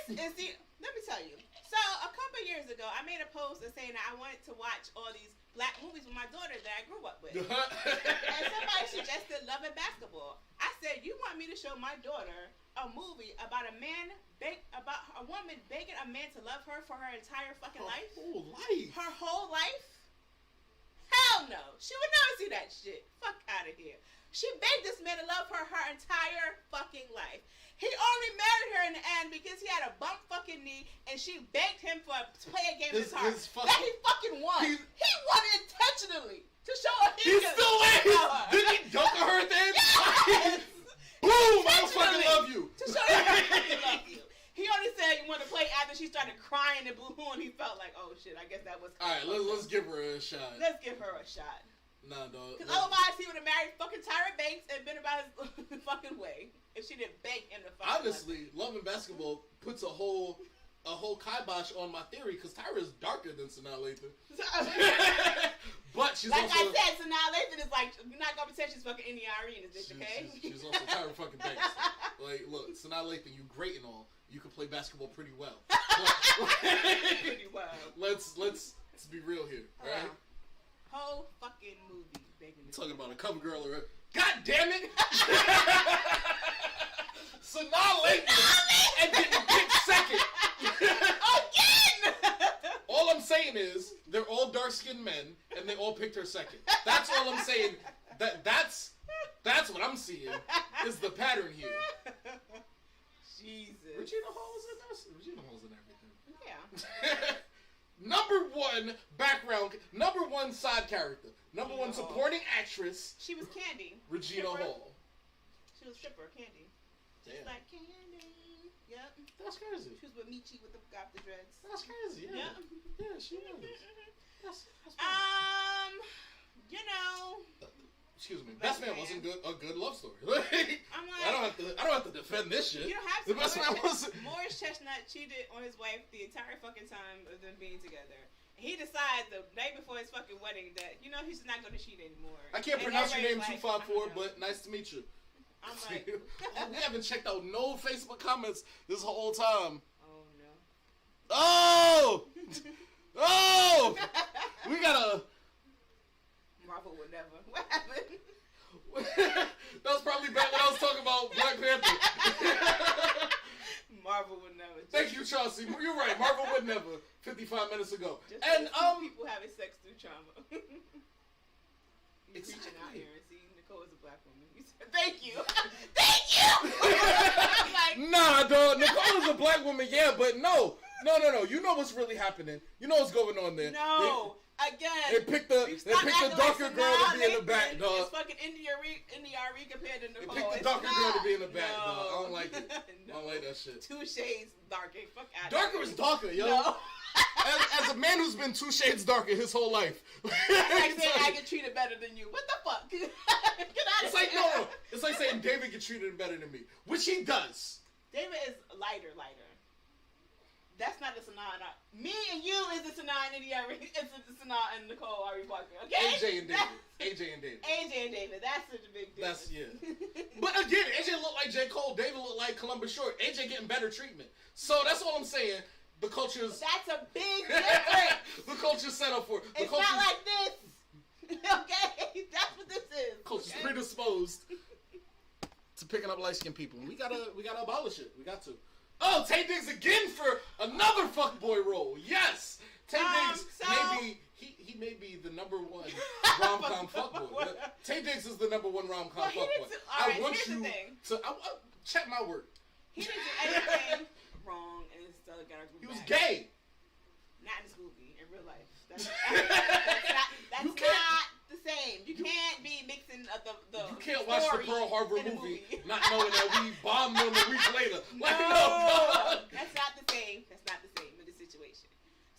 is the. Let me tell you. So a couple years ago, I made a post saying that I wanted to watch all these black movies with my daughter that I grew up with, and somebody suggested Love and Basketball. I said, you want me to show my daughter a movie about about a woman begging a man to love her for her entire fucking life? Whole life. Her whole life? Hell no. She would never see that shit. Fuck out of here. She begged this man to love her entire fucking life. He only married her in the end because he had a bump fucking knee and she begged him for a play a game with his heart. That he fucking won. He won intentionally to show her He's still there. Did he dunk her then? Yes. Boom! I fucking love you. To show her I fucking love you. He only said he wanted to play after she started crying and boo and he felt like, oh shit, I guess that was. Alright, let's give her a shot. Let's give her a shot. Nah, dog. Because otherwise he would have married fucking Tyra Banks and been about his fucking way if she didn't beg him to fucking. Honestly, Love and Basketball puts a whole kibosh on my theory because Tyra is darker than Sanaa Lathan. But she's like also, I said, Sanaa Lathan is like, you're not gonna pretend she's fucking Indy in this bitch, okay? She's also Tyra fucking Banks. Like, look, Sanaa Lathan, you great and all. You can play basketball pretty well. Pretty well. Let's be real here, right? Whole fucking movie, baby. Talking about a cover girl or God damn it! Sanaa Lathan and getting picked second. Again! All I'm saying is they're all dark-skinned men and they all picked her second. That's all I'm saying. That's what I'm seeing is the pattern here. Jesus. Regina Hall is in this. Regina Hall's in everything. Yeah. number one side character, number one supporting actress. She was Candy. Regina Hall. She was stripper, Candy. Damn. Just like Candy. Yep. That's crazy. She was with Michi with the dreads. That's crazy. Yeah. Yeah, she is. That's you know. Excuse me. Best Man wasn't a good love story. I'm like, I don't have to defend this shit. You don't have to. The Best Man wasn't. Morris Chestnut cheated on his wife the entire fucking time of them being together. He decides the night before his fucking wedding that, you know, he's not going to cheat anymore. I can't pronounce your name 254, but nice to meet you. I'm like, we haven't checked out no Facebook comments this whole time. Oh no. Oh! Oh! We gotta. Marvel would never. What happened? That was probably back when I was talking about Black Panther. Marvel would never. Thank you, Chelsea. You're right. Marvel would never. 55 minutes ago. Just and people having sex through trauma. He's reaching out here and see Nicole is a black woman. Thank you. Thank you. Nah, dog. Nicole is a black woman, yeah, but no. You know what's really happening. You know what's going on there. No. Again, they picked the darker girl to be in the back, dog. It's fucking India.Arie compared to Nicole. They picked the darker girl to be in the back, dog. I don't like it. No. I don't like that shit. 2 shades darker. Fuck out. Darker is darker, yo. No. As a man who's been 2 shades darker his whole life. It's like saying I get treated better than you. What the fuck? Get out it's of like here. no. It's like saying David get treated better than me, which he does. David is lighter. That's not the Sanaa. Me and you is the Sanaa and India.Arie. It's the Sanaa and Nicole Ari Parker. Okay. AJ and David. AJ and David. That's such a big difference. That's But again, AJ looked like J. Cole. David looked like Columbus Short. AJ getting better treatment. So that's all I'm saying. The culture's. That's a big difference. The culture's set up for it. It's not like this. Okay, that's what this is. Culture's predisposed to picking up light skinned people. We gotta abolish it. We got to. Oh, Tay Diggs again for another fuckboy role. Yes, Tay Diggs he may be the number one rom-com fuckboy. Tay Diggs is the number one rom-com fuckboy. I want you to check my work. He didn't do anything wrong, and it's still got a He was gay. Not in this movie, in real life. That's not the same. You can't be mixing the you can't watch the Pearl Harbor movie not knowing that we bombed them a week later. No, Like, no. That's not the same. That's not the same in this situation.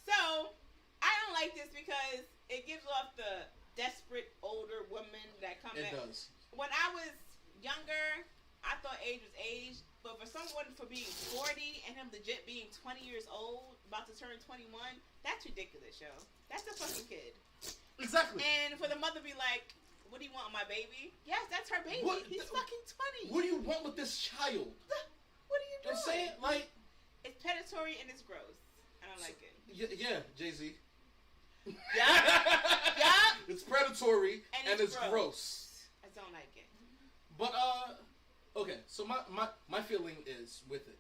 So, I don't like this because it gives off the desperate older woman that come It in. does. When I was younger, I thought age was age. But for someone for being 40 and him legit being 20 years old, about to turn 21, that's ridiculous, yo. That's a fucking kid. Exactly. And for the mother to be like, what do you want, my baby? Yes, that's her baby. He's fucking 20. What do you want with this child? What are you doing? I'm saying, like... It's predatory and it's gross. I don't like it. Yeah, Jay-Z. Yeah. It's predatory and it's gross. I don't like it. But, Okay, so my feeling is with it.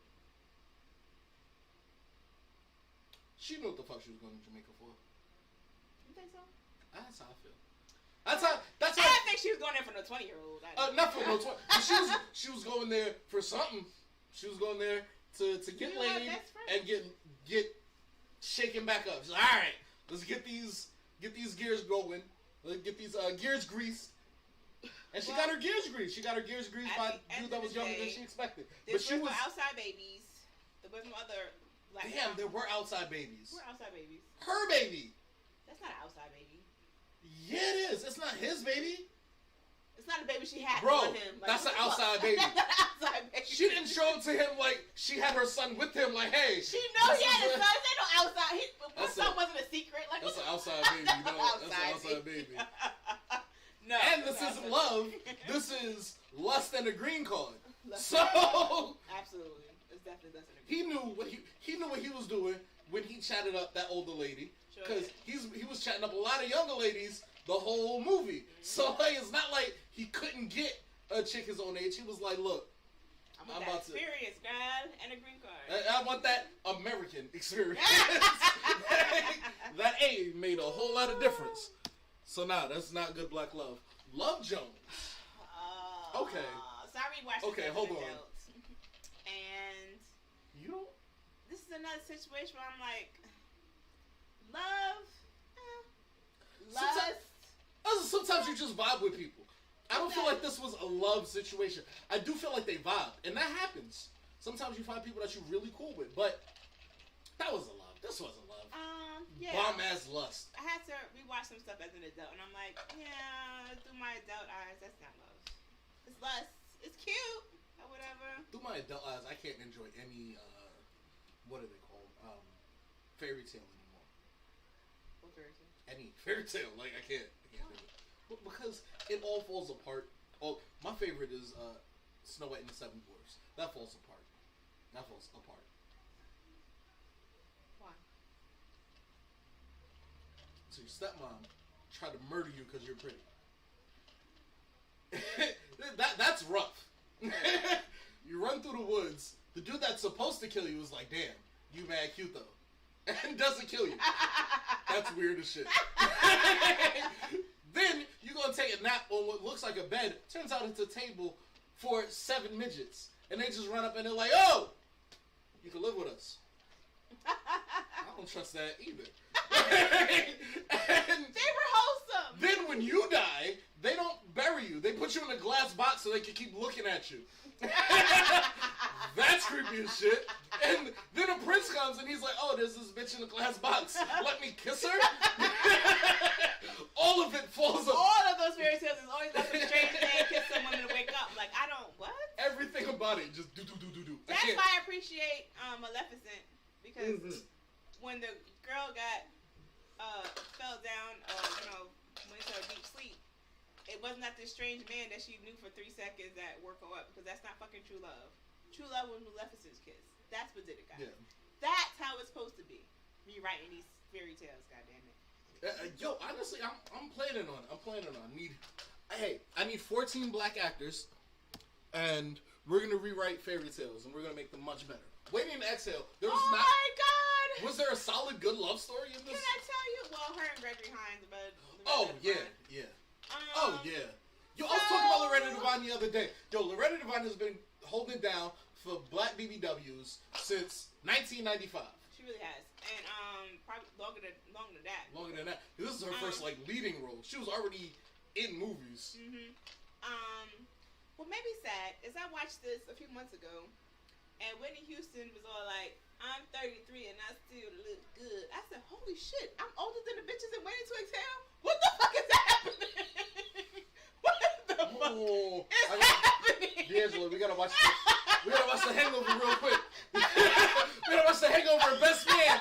She knew what the fuck she was going to Jamaica for. You think so? That's how I feel. That's how. I don't think she was going there for no 20-year-old. Not for no 20. She was going there for something. She was going there to get laid and get shaken back up. She's like, all right, let's get these gears going. Let's get these gears greased. And she got her gears greased. She got her gears greased by a dude that was younger than she expected. But she was outside babies. There was no other. Damn, there were outside babies. We're outside babies. Her baby. That's not an outside baby. Yeah, it is. It's not his baby. It's not a baby she had Bro, on him. that's an outside baby. That's an outside baby. She didn't show up to him like she had her son with him. Like, hey. She knows he had a son. They no outside. Her son wasn't a secret. Like, that's an outside baby. You know, that's an outside baby. No. And this isn't love. This is lust and a green card. So absolutely. Definitely doesn't agree. He knew what he was doing when he chatted up that older lady, because he was chatting up a lot of younger ladies the whole movie. Mm-hmm. So like, it's not like he couldn't get a chick his own age. He was like, look, I'm about experience, girl, and a green card. I want that American experience. That A made a whole lot of difference. So nah, that's not good black love. Love Jones. Okay. Sorry, watch. Okay, hold on. And you don't. This is another situation where I'm like, love, lust. Sometimes you just vibe with people. I don't feel like this was a love situation. I do feel like they vibed, and that happens. Sometimes you find people that you're really cool with, but that was a love. This wasn't love. Yeah. Bomb ass lust. I had to rewatch some stuff as an adult, and I'm like, yeah, through my adult eyes, that's not love. It's lust. It's cute. Or whatever. Through my adult eyes, I can't enjoy any, what are they called? Fairy tale anymore. What fairy tale? Any fairy tale. Like, I can't do it. But because it all falls apart. Oh, my favorite is, Snow White and the Seven Dwarfs. That falls apart. Why? So your stepmom tried to murder you because you're pretty. That's rough. You run through the woods. The dude that's supposed to kill you is like, damn, you mad cute though. And doesn't kill you. That's weird as shit. Then you go and take a nap on what looks like a bed. Turns out it's a table for 7 midgets. And they just run up and they're like, oh, you can live with us. I don't trust that either. And they were wholesome. Then when you die, they don't bury you. They put you in a glass box so they can keep looking at you. That's creepy as shit. And then a prince comes and he's like, oh, there's this bitch in a glass box. Let me kiss her? All of it falls apart. All of those fairy tales is always got some strange man kiss some women to wake up. Like, I don't, what? Everything about it just do. That's why I appreciate Maleficent. Because when the girl fell down, went into a deep sleep, it wasn't that this strange man that she knew for 3 seconds that woke her up, because that's not fucking true love. True love was Maleficent's kiss. That's what did it, guys. Yeah. That's how it's supposed to be. Me writing these fairy tales, goddammit. Yo, honestly, I'm planning on it. I need 14 black actors, and we're gonna rewrite fairy tales, and we're gonna make them much better. Waiting to Exhale. My God! Was there a solid, good love story in this? Can I tell you? Well, her and Gregory Hines, but. Oh yeah. Yo, I was talking about Loretta Devine the other day. Yo, Loretta Devine has been holding it down for black BBWs since 1995. She really has, and probably longer than that. Longer than that. This is her first leading role. She was already in movies. What made me sad is I watched this a few months ago, and Whitney Houston was all like, I'm 33 and I still look good. I said, holy shit, I'm older than the bitches in Waiting to Exhale? What the fuck is happening? What the fuck is happening? D'Angelo, we gotta watch this. We gotta watch The Hangover real quick. We gotta watch The Hangover and Best Man.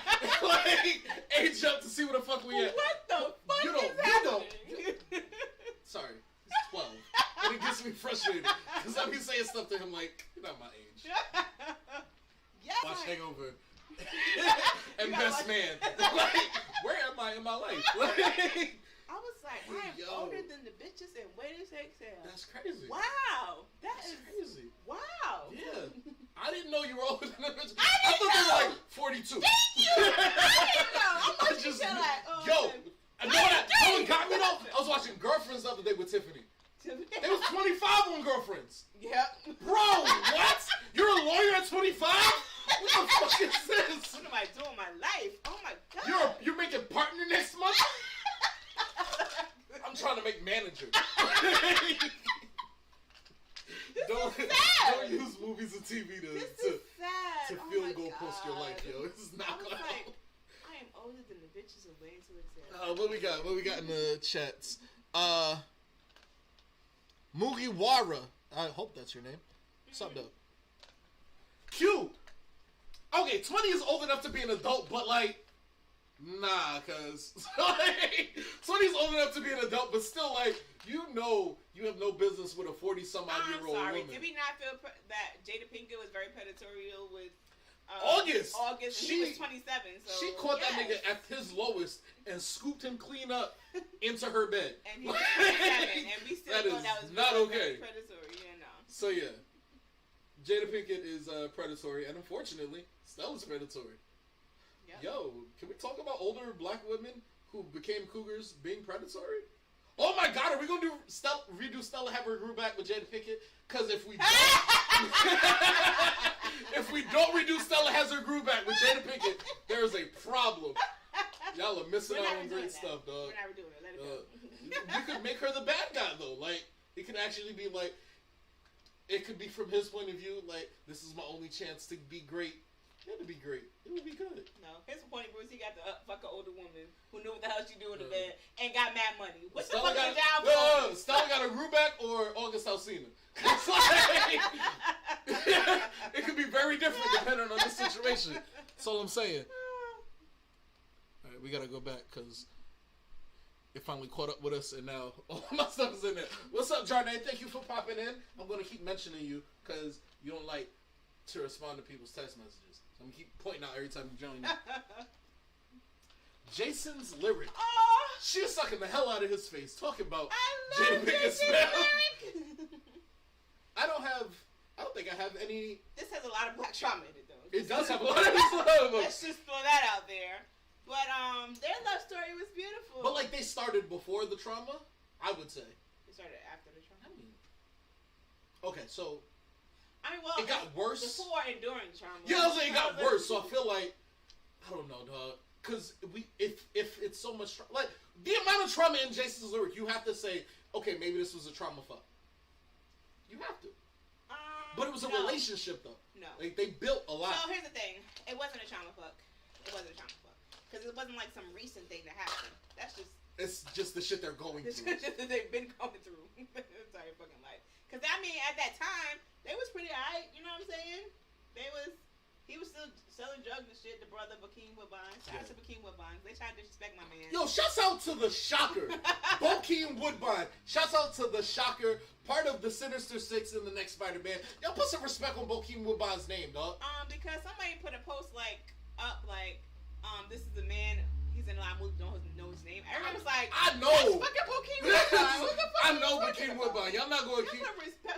Age up to see where the fuck we at. What the fuck is happening? Sorry, he's 12. And it gets me frustrated. Because I be saying stuff to him like, you're not my age. Watch Hangover. And Best Man. Where am I in my life? I was like, I am older than the bitches in Waiting to Exhale. That's crazy. Wow. That's crazy. Wow. 42. I just, yo, no one got me though. I was watching Girlfriends the other day with Tiffany. They was 25 on Girlfriends. Yep. Bro, what? You're a lawyer at 25? What the fuck is this? What am I doing with my life? Oh my god. You're making partner next month? I'm trying to make manager. Don't use movies and TV to feel goal post your life, yo. This is not gonna help. I am older than the bitches of way too excited. What we got in the chats? Mugiwara. I hope that's your name. What's up, though? Q. Okay, 20 is old enough to be an adult, but like, nah, cause like, 20 is old enough to be an adult, but still, like, you have no business with a 40-some-odd-year-old woman. Did we not feel that Jada Pinkett was very predatory with August? He was 27. So she caught that nigga at his lowest and scooped him clean up into her bed. And he was 27, and we still thought that was not okay. Predatory, you know. So yeah, Jada Pinkett is predatory, and unfortunately, Stella's predatory. Yep. Yo, can we talk about older black women who became cougars being predatory? Oh my god, are we gonna redo Stella, have her grew back with Jada Pinkett? Because if we don't redo Stella has her grew back with Jada Pinkett, there is a problem. Y'all are missing out on great stuff, dog. We're not redoing it. Let it go. You could make her the bad guy though. Like, it could actually be like, it could be from his point of view. Like, this is my only chance to be great. It would be great. It would be good. No, his point, Bruce. He got to fuck an older woman who knew what the hell she do in the bed and got mad money. What's the fuck you down for? Stella got a Gruback or August Alsina. It's like, it could be very different depending on the situation. That's all I'm saying. All right, we gotta go back because it finally caught up with us, and now all my stuff is in there. What's up, Jardine? Thank you for popping in. I'm gonna keep mentioning you because you don't like to respond to people's text messages. I'm gonna keep pointing out every time you join me. Jason's lyric. Oh, she was sucking the hell out of his face talking about I love Jason's lyric. I don't think I have any. This has a lot of black trauma in it, though. It does have a lot of love. Let's just throw that out there. But their love story was beautiful. But like, they started before the trauma, I would say. They started after the trauma. Okay, so. Well, it got worse before and during trauma. Yeah, I was saying it got worse. So I feel like, I don't know, dog. Because if it's so much like the amount of trauma in Jason's lyric, you have to say, okay, maybe this was a trauma fuck. You have to. But it was a relationship though. No. Like, they built a lot. So here's the thing: it wasn't a trauma fuck. It wasn't a trauma fuck because it wasn't like some recent thing that happened. That's just. It's just the shit they're going through. It's just that they've been going through their entire fucking life. Because I mean, at that time, they was pretty alright. You know what I'm saying? He was still selling drugs and shit. The brother Bokeem Woodbine. Shout out to Bokeem Woodbine. They tried to disrespect my man. Yo, shouts out to the Shocker, Bokeem Woodbine. Shouts out to the Shocker, part of the Sinister Six in the next Spider-Man. Y'all put some respect on Bokeem Woodbine's name, dog. Because somebody put a post this is the man. He's in a lot of movies. Don't know his name. Everyone was like, I know. That's fucking Bokeem Woodbine. What the fuck I know Bokeem Woodbine. Y'all not going to keep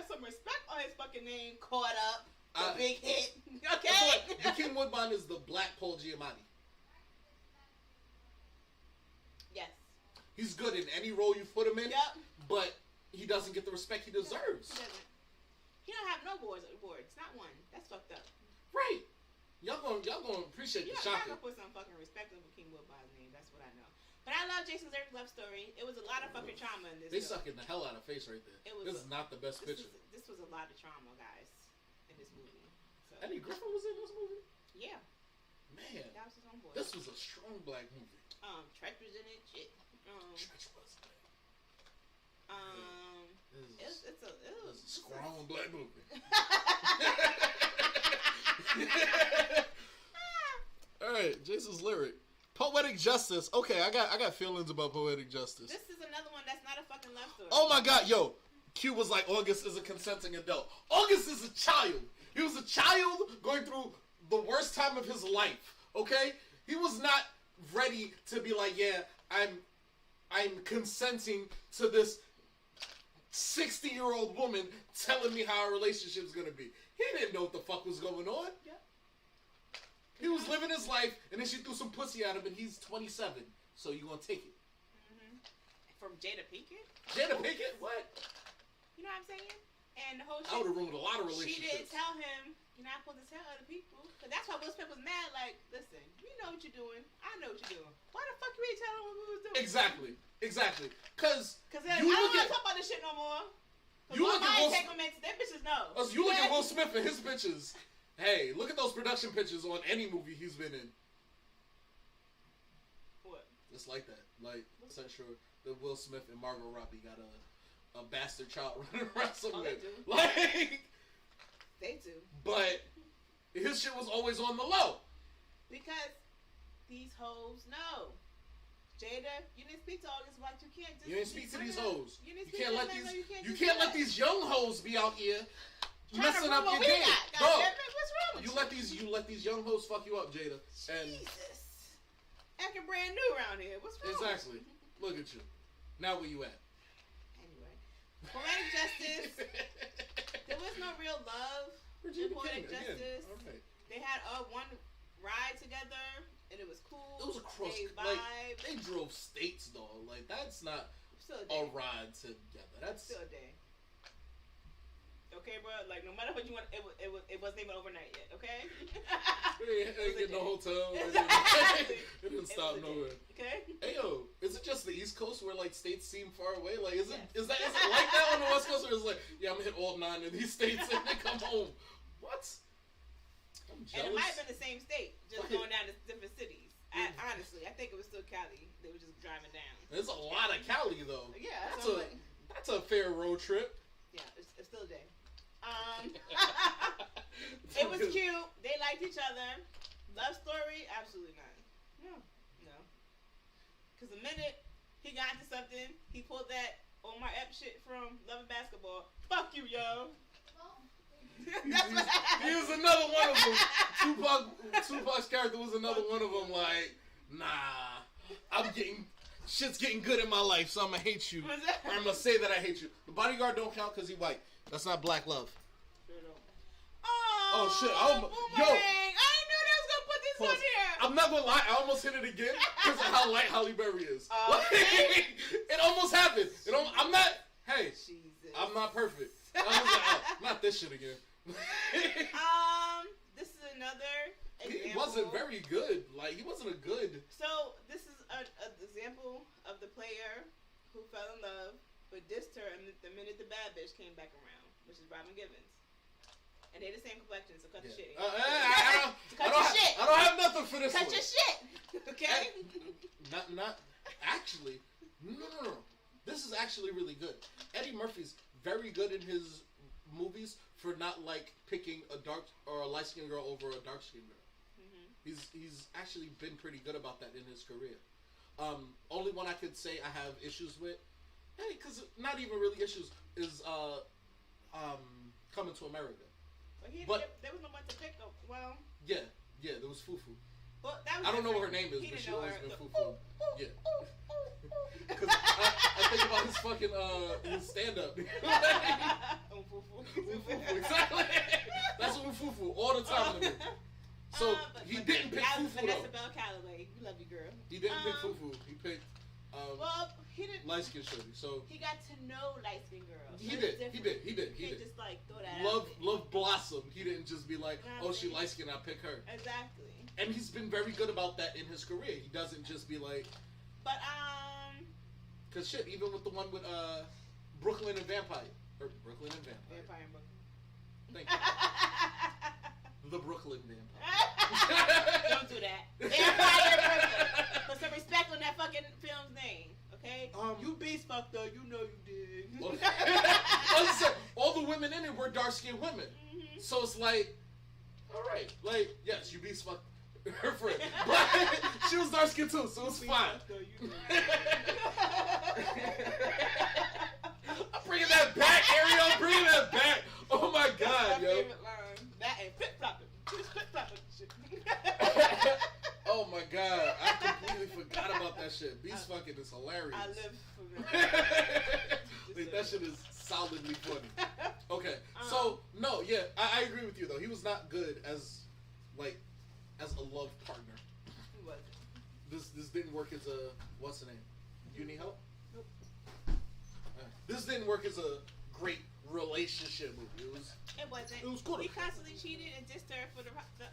some respect on his fucking name. Caught up. The big hit. Okay. Bokeem Woodbine is the Black Paul Giamatti. Yes. He's good in any role you put him in. Yep. But he doesn't get the respect he deserves. He doesn't. He don't have no awards. Not one. That's fucked up. Right. Y'all gonna appreciate the Shocker. Y'all gonna put some fucking respect on Bokeem Woodbine's name. That's what I know. But I love Jason's love story. It was a lot of fucking trauma in this. They sucking the hell out of face right there. This is not the best picture. This was a lot of trauma, guys, in this movie. So. Eddie Griffin was in this movie? Yeah. Man. That was his homeboy. This was a strong black movie. Tretch was in it. Shit. Tretch was in it. It was a strong black movie. All right, Jason's lyric. Poetic Justice. Okay, I got feelings about Poetic Justice. This is another one that's not a fucking love story. Oh my god, yo. Q was like, August is a consenting adult. August is a child. He was a child going through the worst time of his life. Okay? He was not ready to be like, yeah, I'm consenting to this 60-year-old woman telling me how our relationship's gonna be. He didn't know what the fuck was going on. Yep. He was living his life, and then she threw some pussy at him, and he's 27. So you gonna take it? From Jada Pinkett? Jada Pinkett? What? You know what I'm saying? And the whole shit. I would have ruined a lot of She relationships. didn't tell him, you're not supposed to tell other people. Because that's why Will Smith was mad. Like, listen, you know what you're doing. I know what you're doing. Why the fuck you ain't telling what we was doing? Exactly. Because I don't want to talk about this shit no more. You look at Will Smith. Them bitches know. You look at Will Smith and his bitches. Hey, look at those production pictures on any movie he's been in. What? It's like that. Like, sure that Will Smith and Margot Robbie got a bastard child running around somewhere. They do. Like, they do. But his shit was always on the low. Because these hoes know. Jada, you didn't speak to all this white. You can't just. You didn't speak to these hoes. You didn't You can't let to them, these. You can't let these young hoes be out here messing up your game. Bro, what's wrong with you? You let these young hoes fuck you up, Jada. And Jesus. Acting brand new around here. What's wrong? Exactly. Look at you. Now where you at? Anyway, poetic justice. There was no real love in poetic justice. Okay. They had one ride together, and it was cool. It was a cross. Like, they drove states though. Like, that's not a ride together. That's still a day. Okay, bro. Like, no matter what you want, it wasn't even overnight yet. Okay. They ain't getting the hotel. It didn't stop nowhere. Okay. Hey yo, is it just the East Coast where like states seem far away? Like, is it like that on the West Coast, or is it like, yeah, I'm gonna hit all 9 of these states and then come home? What? I'm jealous. And it might have been the same state, just going down to different cities. Honestly, I think it was still Cali. They were just driving down. There's a lot of Cali though. Yeah, that's a fair road trip. Yeah, it's still a day. It was cute. They liked each other. Love story? Absolutely not. No. Because the minute he got into something, he pulled that Omar Epps shit from Love and Basketball. Fuck you, yo. He was another one of them. Tupac's character was another one of them. Like, nah, shit's getting good in my life, so I'm gonna hate you. Or I'm gonna say that I hate you. The bodyguard don't count because he white. That's not black love. Oh shit! I knew they was gonna put this on here. I'm not gonna lie, I almost hit it again because of how light Halle Berry is. It almost happened. I'm not. Hey, Jesus. I'm not perfect. I was like, not this shit again. This is another example. He wasn't very good. Like, he wasn't a good. So this is an example of the player who fell in love but dissed her the minute the bad bitch came back around, which is Robin Givens. And they're the same complexion, so cut the shit. I don't have nothing for this Cut one. your shit, okay? Not actually. No. This is actually really good. Eddie Murphy's very good in his movies for not like picking a dark or a light skinned girl over a dark skinned girl. Mm-hmm. He's actually been pretty good about that in his career. Only one I could say I have issues with, because not even really issues, is Coming to America. But there was no one to pick up. Well, yeah, there was Fufu. But that was I don't know what her name is, but she always been Fufu. Yeah. Because I think about his fucking his stand up. Fufu. Exactly. That's what Fufu all the time. So he didn't pick Fufu though. Vanessa Bell Calloway, we love you, girl. He didn't pick Fufu. He picked he didn't. Light skin shorty. So he got to know light skin girls. He did. You can't just like throw that out. Love blossomed. He didn't just be like, oh, she light skin, I pick her. Exactly. And he's been very good about that in his career. He doesn't just be like. But Cause shit, even with the one with Brooklyn and Vampire, or Brooklyn and Vampire. Vampire and Brooklyn. Thank you. The Brooklyn Vampire. Don't do that. Vampire and Brooklyn. Put some respect on that fucking film's name, okay? You beast fucked up. You know you did. All the women in it were dark skinned women, so it's like, all right, like yes, you beast fucked her friend, but she was dark skinned too, so it's fine. I'm bringing that back, Ariel. I'm bringing that back. Oh my god, yo. That and flip flopping. Flip flopping shit. Oh my god, I completely forgot about that shit. Beast fucking is hilarious. I live for that. Like, that shit is solidly funny. Okay, so no, yeah, I agree with you though. He was not good as like as a love partner. Who was it? This didn't work as a what's the name? You need help? Nope. This didn't work as a great relationship movie. It wasn't. It was cool. He constantly cheated and dissed her for the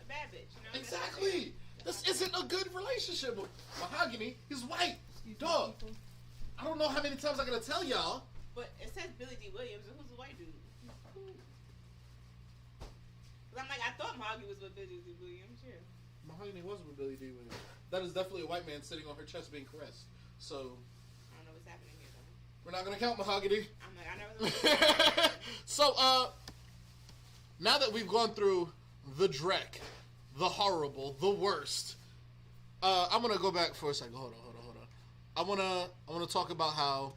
bad bitch. You know. Exactly. This isn't a good relationship. Mahogany, he's white. Dog. I don't know how many times I gotta tell y'all. But it says Billy D. Williams, and who's the white dude? I'm like, I thought Mahogany was with Billy D. Williams. Yeah. Mahogany was with Billy D. Williams. That is definitely a white man sitting on her chest being caressed. So I don't know what's happening here though. we're not gonna count Mahogany. I'm like, I never. So now that we've gone through the dreck, the horrible, the worst, I'm gonna go back for a second. Hold on. I wanna talk about how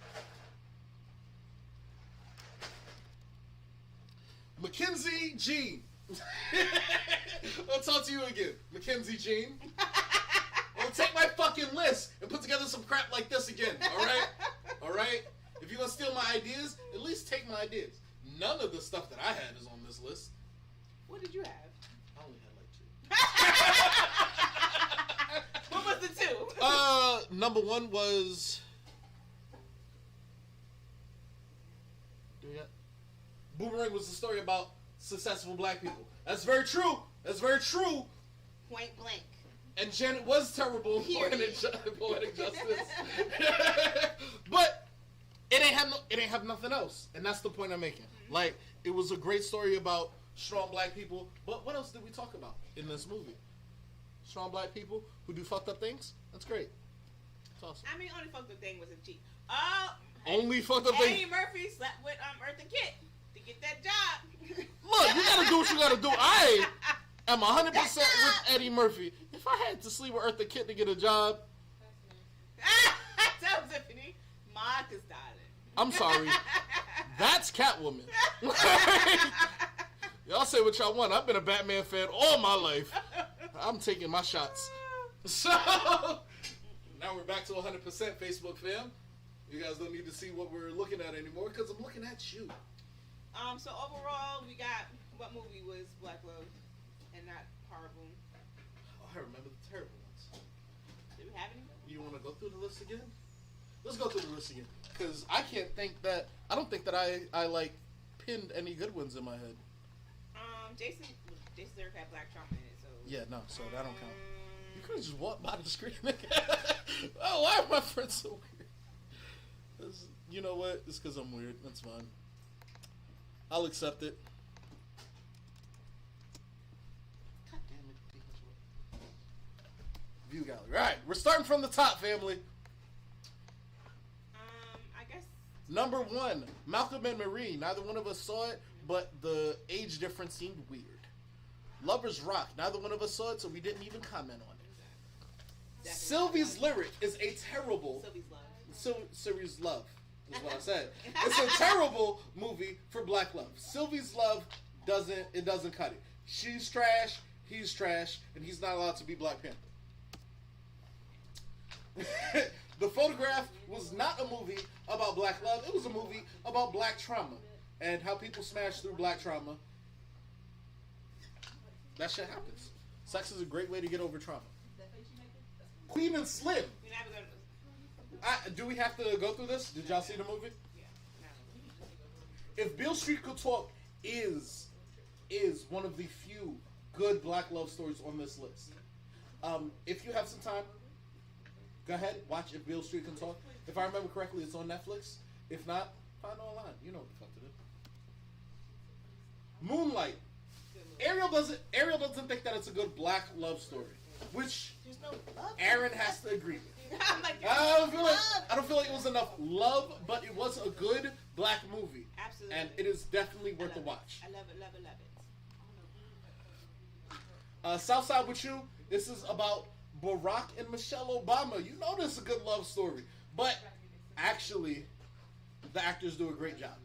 Mackenzie Jean. I'll talk to you again, Mackenzie Jean. I'll take my fucking list and put together some crap like this again. All right. If you're gonna steal my ideas, at least take my ideas. None of the stuff that I had is on this list. What did you have? I only had like 2. What was the 2? Number 1 was. Boomerang was the story about successful black people. That's very true. Point blank. And Janet was terrible in poetic justice. But it ain't have nothing else, and that's the point I'm making. Like, it was a great story about strong black people, but what else did we talk about in this movie? Strong black people who do fucked up things. That's great. It's awesome. I mean, only fucked up thing was a cheat. Oh, only fucked up thing. Eddie Murphy slept with Eartha Kitt to get that job. Look, you gotta do what you gotta do. I am 100% with Eddie Murphy. If I had to sleep with Eartha Kitt to get a job, Tell Tiffany, Marcus darling. I'm sorry. That's Catwoman. Y'all say what y'all want. I've been a Batman fan all my life. I'm taking my shots. So, now we're back to 100% Facebook fam. You guys don't need to see what we're looking at anymore because I'm looking at you. So overall, we got, what movie was Black Love and not horrible? Oh, I remember the terrible ones. Did we have any? You want to go through the list again? Let's go through the list again. Because I don't think that I like pinned any good ones in my head. Jason Zurich had Black Trauma in it, so. Yeah, no, so that don't count. You could have just walked by the screen. Oh, why are my friends so weird? You know what? It's because I'm weird. That's fine. I'll accept it. God damn it. View gallery. Alright, we're starting from the top, family. I guess. Number 1, Malcolm and Marie. Neither one of us saw it, but the age difference seemed weird. Lovers Rock. Neither one of us saw it, so we didn't even comment on it. Sylvie's Lyric is a terrible... Sylvie's Love is what I said. It's a terrible movie for black love. Sylvie's Love doesn't cut it. She's trash, he's trash, and he's not allowed to be Black Panther. The Photograph was not a movie about black love. It was a movie about black trauma and how people smash through black trauma. That shit happens. Sex is a great way to get over trauma. Queen and Slim. Do we have to go through this? Did y'all see the movie? If Beale Street Could Talk is one of the few good black love stories on this list. If you have some time, go ahead, watch If Beale Street Can Talk. If I remember correctly, it's on Netflix. If not, find it online. You know what the fuck to do. Moonlight. Ariel doesn't think that it's a good black love story, which Aaron has to agree with. I don't feel like it was enough love, but it was a good black movie. Absolutely. And it is definitely worth a watch. I love it. Southside with You. This is about Barack and Michelle Obama. You know this is a good love story. But actually, the actors do a great job.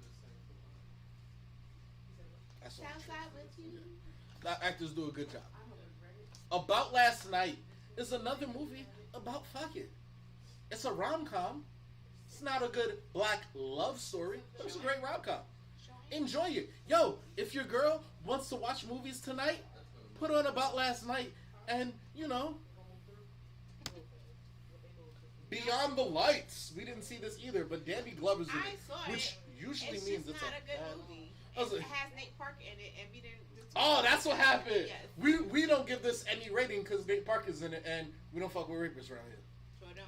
That's all. Southside with You. The actors do a good job. About Last Night is another movie about fucking. It's a rom-com. It's not a good black love story, but it's a great rom-com. Enjoy it. Yo, if your girl wants to watch movies tonight, put on About Last Night And, Beyond the Lights. We didn't see this either, but Danny Glover's in I it. saw Which it. usually It's means just it's not a good bad movie. Was It it- has Nate Parker in it, and we didn't. Oh, that's what happened. Yes. We don't give this any rating because Nate Parker's in it, and we don't fuck with rapists around here. Sure don't.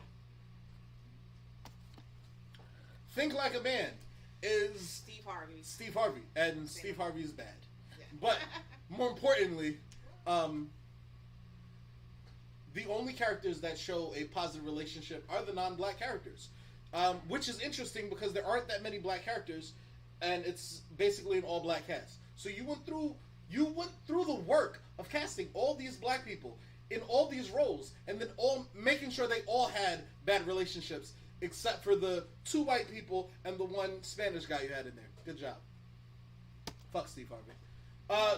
Think Like a Man is Steve Harvey. and Steve Harvey is bad. Yeah. But more importantly, the only characters that show a positive relationship are the non-black characters, which is interesting because there aren't that many black characters, and it's basically an all-black cast. So you went through the work of casting all these black people in all these roles, and then all making sure they all had bad relationships, except for the 2 white people and the 1 Spanish guy you had in there. Good job. Fuck Steve Harvey.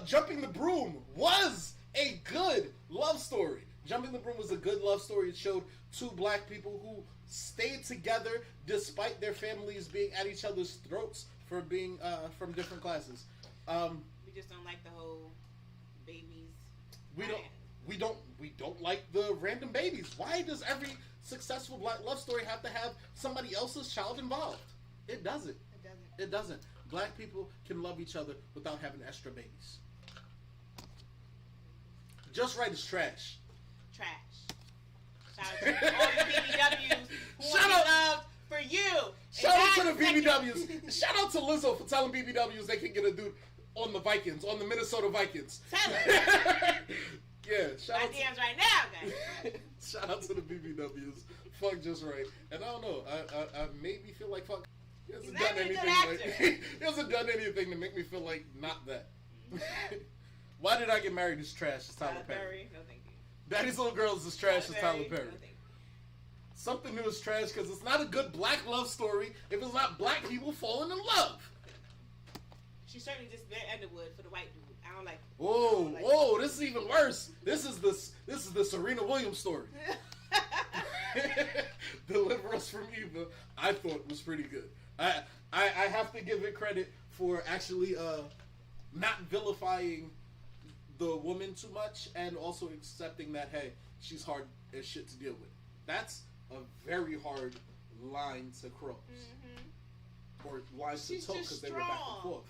Jumping the Broom was a good love story. Jumping the Broom was a good love story. It showed 2 black people who stayed together despite their families being at each other's throats for being from different classes. We just don't like the whole babies. We don't like the random babies. Why does every successful black love story have to have somebody else's child involved? It doesn't. It doesn't. Black people can love each other without having extra babies. Just Right is trash. Trash. Shout out to all the BBWs who Shout want out- to be loved for you. Shout out to And the that's BBWs. Shout out to Lizzo for telling BBWs they can get a dude on the Vikings, on the Minnesota Vikings. Tell her. Yeah, shout My out to DMs right now, guys. shout out to the BBWs. Fuck Just Right. And I don't know. I made me feel like fuck. He hasn't He's done not even a anything. good Like, he hasn't done anything to make me feel like not that. Why Did I Get Married is trash. It's Tyler Perry. No, thank you. Daddy's Little Girls is trash. It's Tyler Perry. No, thank you. Something New is trash because it's not a good black love story if it's not black people falling in love. She certainly just Blair Underwood for the white dude. I don't like it. Whoa, this is even worse. This is the Serena Williams story. Deliver Us from Eva, I thought was pretty good. I have to give it credit for actually not vilifying the woman too much and also accepting that, hey, she's hard as shit to deal with. That's a very hard line to cross. Mm-hmm. Or lines She's to toe just because they were back and strong. forth.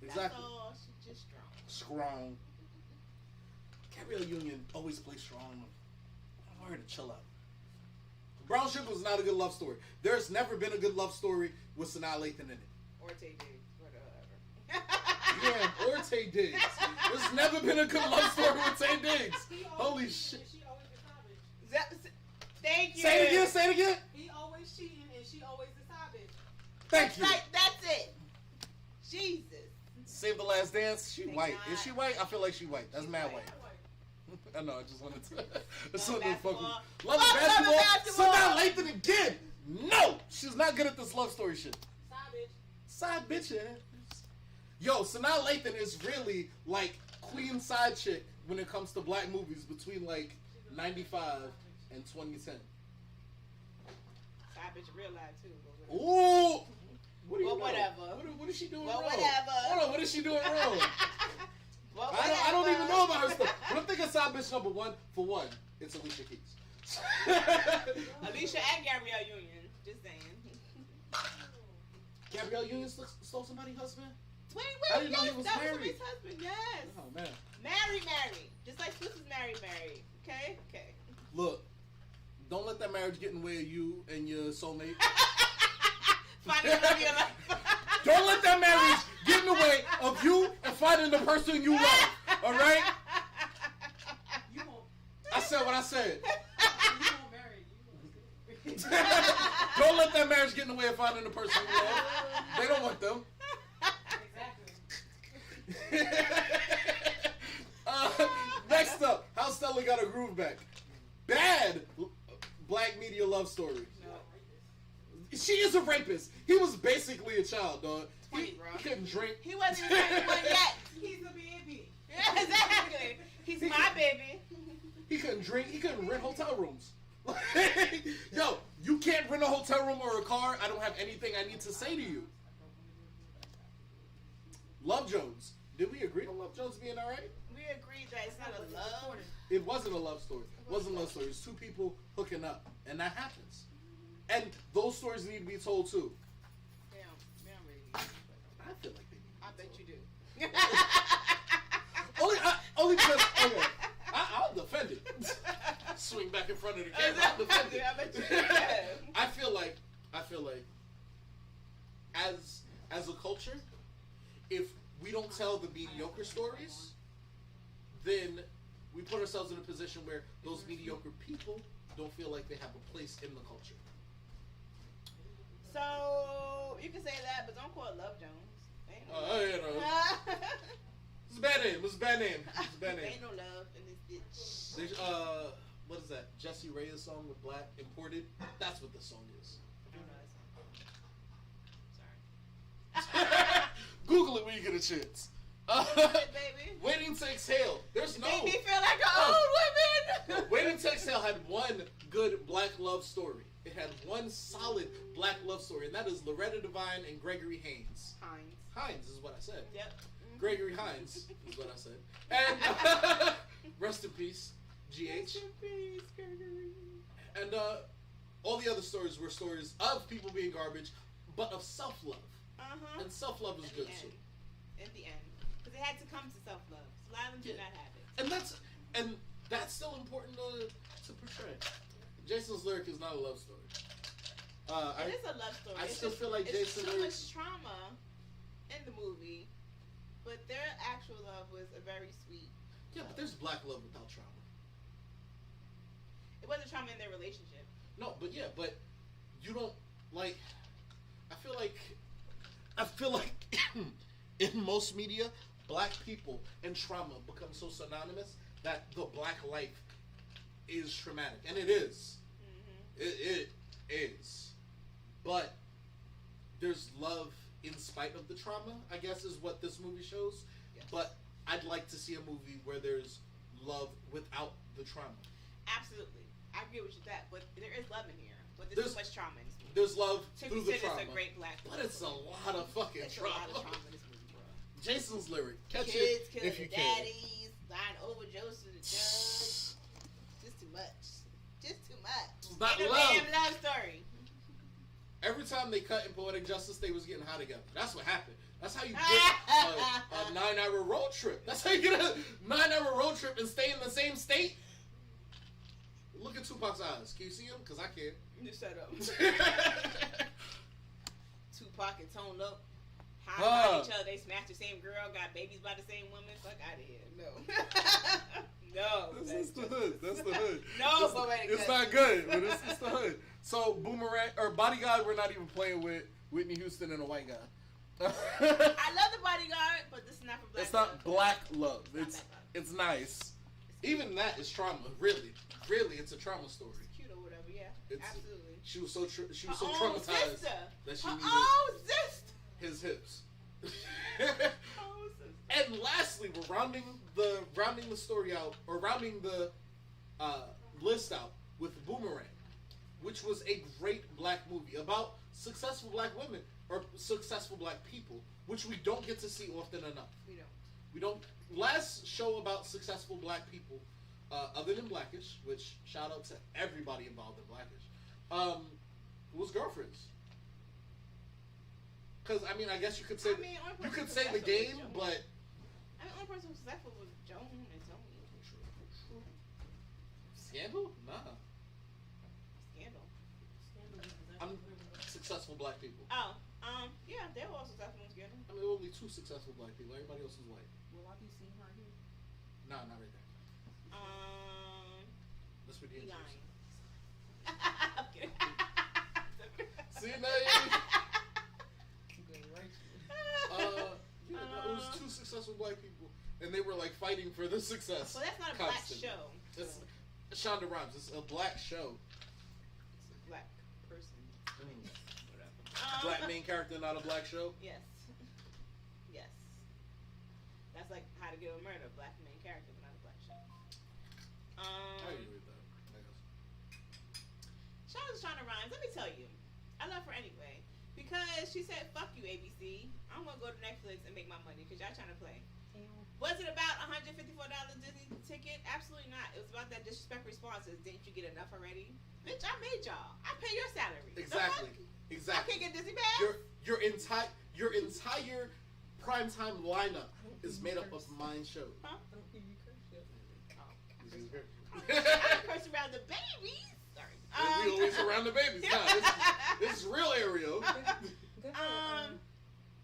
That's Exactly. all. She's just strong. Strong. Gabrielle Union always plays strong. I want her to chill out. Brown Sugar was not a good love story. There's never been a good love story with Sanaa Lathan in it. Or Tay Diggs. Yeah, or Tay Diggs. There's never been a good love story with Tay Diggs. Holy shit. She always the side bitch. Thank you. Say it again. He always cheating and she always the side bitch. Thank you. That's it. Jesus. Save the Last Dance. She Thank white. God. Is she white? I feel like she white. That's mad white. I know. I just wanted to. It's so no fucking. Love and basketball. Sanaa Lathan again. No, she's not good at this love story shit. Side bitch. Yeah. Yo, Sanaa Lathan is really like queen side chick when it comes to black movies between like 95 and 2010. Side bitch in real life too. Ooh. What do you Well, know? whatever. What is she doing Well, wrong? whatever. Hold on, what is she doing wrong? Well, I don't even know about her stuff. When I'm thinking side bitch number one, for one, it's Alicia Keys. Alicia and Gabrielle Union. Just saying. Gabrielle Union stole somebody's husband? Wait, I didn't know he yes, was that married. was somebody's husband, yes. Oh, man. Married. Just like Swiss is married. Okay? Look, don't let that marriage get in the way of you and your soulmate. Finding the love of your life. Don't let that marriage get in the way of you and finding the person you love. All right? You won't. I said what I said. You won't marry. You won't. Don't let that marriage get in the way of finding the person you love. They don't want them. Exactly. Next up, How Stella Got Her Groove Back. Bad black media love story. No. She is a rapist. He was basically a child, dog. 20, He bro. couldn't drink. He wasn't even 21 yet. He's a baby. Yeah, exactly. He's my baby. He couldn't drink. He couldn't rent hotel rooms. Yo, you can't rent a hotel room or a car. I don't have anything I need to say to you. Love Jones. Did we agree on Love Jones being alright? We agreed that it's not a love. It wasn't a love story. It wasn't a love story. It's two people hooking up, and that happens. And those stories need to be told too. They don't really need to. I feel like they need to be I bet told. you do. Only because okay, I'll defend it. Swing back in front of the camera. I'll defend it. I bet you do. I feel like as a culture, if we don't tell the mediocre stories, then we put ourselves in a position where those mediocre people don't feel like they have a place in the culture. So you can say that, but don't call it Love Jones. Ain't no You know. It's a bad name. It's a bad name. It's a bad name. Ain't no love in this bitch. They, what is that? Jesse Reyes song with Black Imported? That's what the song is. I don't know that song. Sorry. Google it when you get a chance. Baby. Waiting to Exhale. There's no. Made me feel like an old woman. Waiting to Exhale had one good black love story. It had one solid black love story, and that is Loretta Devine and Gregory Hines. Hines is what I said. Yep. Gregory Hines is what I said. And rest in peace, GH. Rest in peace, Gregory. And all the other stories were stories of people being garbage, but of self-love. And self-love is good too. In the end, because it had to come to self-love. So a lot of them did not have it. And that's still important to portray. Jason's Lyric is not a love story. It is a love story. I still feel like Jason Lyric. Lyric. There's so much trauma in the movie, but their actual love was a very sweet. Yeah, but there's black love without trauma. It wasn't trauma in their relationship. No, but you don't like. I feel like in most media, black people and trauma become so synonymous that the black life is traumatic, and it is. It is, but there's love in spite of the trauma, I guess, is what this movie shows. Yes. But I'd like to see a movie where there's love without the trauma. Absolutely, I agree with you that, but there is love in here. But there's too much trauma in this movie. There's love through the trauma. It's a great black movie. But it's a lot of fucking trauma. It's a lot of trauma in this movie, bro. Jason's Lyric. Catch Kids it killing if you their can. daddies, lying over Joseph the judge. Just too much. Just too much. It's not Ain't no love. damn love story. Every time they cut in Poetic Justice, they was getting high together. That's what happened. That's how you get a 9-hour road trip. That's how you get a 9-hour road trip and stay in the same state. Look at Tupac's eyes. Can you see him? Because I can't. You shut up. Tupac and Tone Up. High on each other. They smashed the same girl, got babies by the same woman. Fuck out of here. No. No. That's the hood. That's the hood. No, it's, it's not good, but it's the hood. So Boomerang or Bodyguard, we're not even playing with Whitney Houston and a white guy. I love the Bodyguard, but this is not for black. It's not love. black love. It's It's nice. Even that is trauma. Really, it's a trauma story. It's cute or whatever. Yeah, absolutely. She was so Her traumatized sister. that she Her needed own sister. his hips. Own sister. And lastly, we're rounding the story out, or rounding the list out with Boomerang, which was a great black movie about successful black women or successful black people, which we don't get to see often enough. We don't. Last show about successful black people, other than Blackish, which shout out to everybody involved in Blackish, was Girlfriends. Because I mean, I guess you could say the game, but I mean, only person who was successful was Joan and Tony. Scandal? Nah. Scandal. I'm successful black people. Oh, yeah, they were all successful in Scandal. I mean, only 2 successful black people. Everybody else is white. Will I be seeing her here? Nah, not right there. That's for the lying. interest. I'm kidding. See, now it was 2 successful black people, and they were like fighting for the success. Well, that's not a constantly. black show. It's Shonda Rhimes. It's a black show. It's a black person. Black main character, not a black show. Yes. Yes. That's like How to Get Away with Murder. Black main character, but not a black show. I agree with that. I guess. Shout out to Shonda Rhimes. Let me tell you, I love her anyway because she said, "Fuck you, ABC. I'm gonna go to Netflix and make my money because y'all trying to play." Was it about $154 Disney ticket? Absolutely not. It was about that disrespect responses. Didn't you get enough already? Bitch, I made y'all. I pay your salary. Exactly. I Exactly. can't get Disney pass. Your entire primetime lineup is made up of mine shows. Huh? Don't hear you curse yet. I curse around the babies. Sorry. We always around the babies. Nah, this is real Ariel.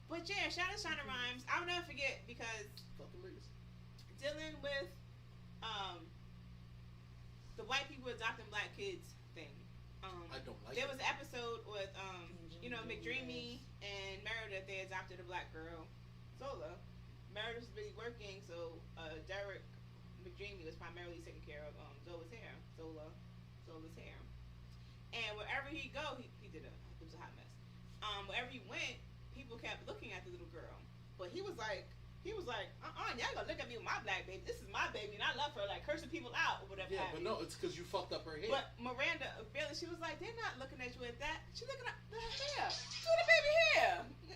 But yeah, shout out Shonda Rhimes. I'll never forget because dealing with the white people adopting black kids thing. I don't like there it. was an episode with McDreamy and Meredith. They adopted a black girl, Zola. Meredith was busy working, so Derek McDreamy was primarily taking care of Zola's hair. And wherever he go, it was a hot mess. Wherever he went, people kept looking at the little girl, but he was like, y'all gonna look at me with my black baby. This is my baby, and I love her. Like cursing people out or whatever. Yeah, but no, it's because you fucked up her hair. But Miranda, really, she was like, they're not looking at you at that. She's looking at the hair. Do the baby hair.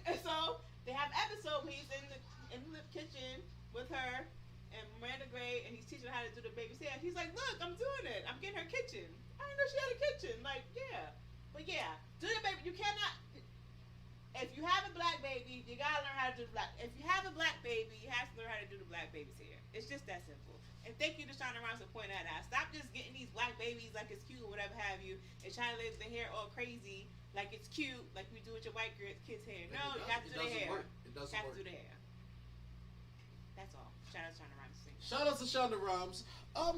And so they have episode where he's in the kitchen with her and Miranda Gray, and he's teaching her how to do the baby's hair. He's like, look, I'm doing it. I'm getting her kitchen. I didn't know she had a kitchen. Like, yeah. But yeah, do the baby. You cannot. If you have a black baby, you gotta learn how to do the black. If you have a black baby, you have to learn how to do the black baby's hair. It's just that simple. And thank you to Shonda Rhimes for pointing that out. Stop just getting these black babies like it's cute or whatever have you, and trying to leave the hair all crazy like it's cute, like we do with your white kids' hair. No, you have to do the hair. It doesn't have work. to do the hair. That's all. Shout out to Shonda Rhimes. Shout out to Shonda Rhimes. I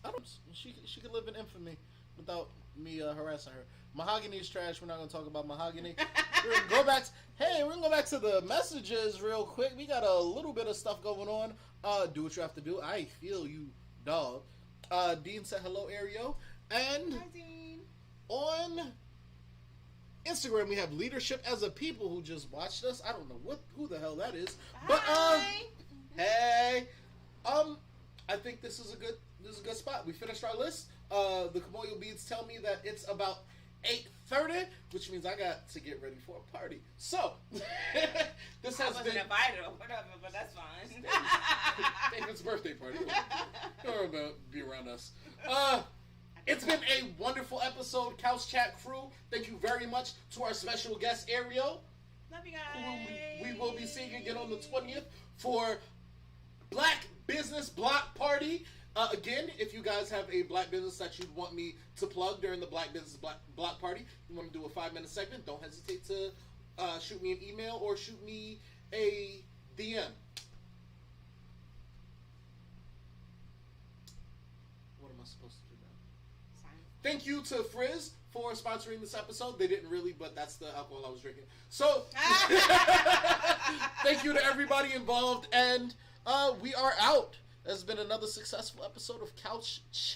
don't. She could live in infamy without me harassing her. Mahogany is trash. We're not gonna talk about mahogany. We're gonna go back. We're gonna go back to the messages real quick. We got a little bit of stuff going on. Do what you have to do. I feel you, dog. Dean said hello, Ario. And Hi, Dean. on Instagram, we have Leadership as a People who just watched us. I don't know who the hell that is, but Hi. hey, I think this is a good spot. We finished our list. The Kamoyo Beads tell me that it's about 8:30, which means I got to get ready for a party. So this I has wasn't been invited or whatever, but that's fine. David's birthday party. Don't about be around us. It's been a wonderful episode, Couch Chat crew. Thank you very much to our special guest Ariel. Love you Who guys. we will be seeing again on the 20th for Black Business Block Party. Again, if you guys have a black business that you'd want me to plug during the Black Business Block Party, you want to do a 5-minute segment, don't hesitate to shoot me an email or shoot me a DM. What am I supposed to do now? Sign. Thank you to Frizz for sponsoring this episode. They didn't really, but that's the alcohol I was drinking. So, thank you to everybody involved, and we are out. There's been another successful episode of Couch Chat.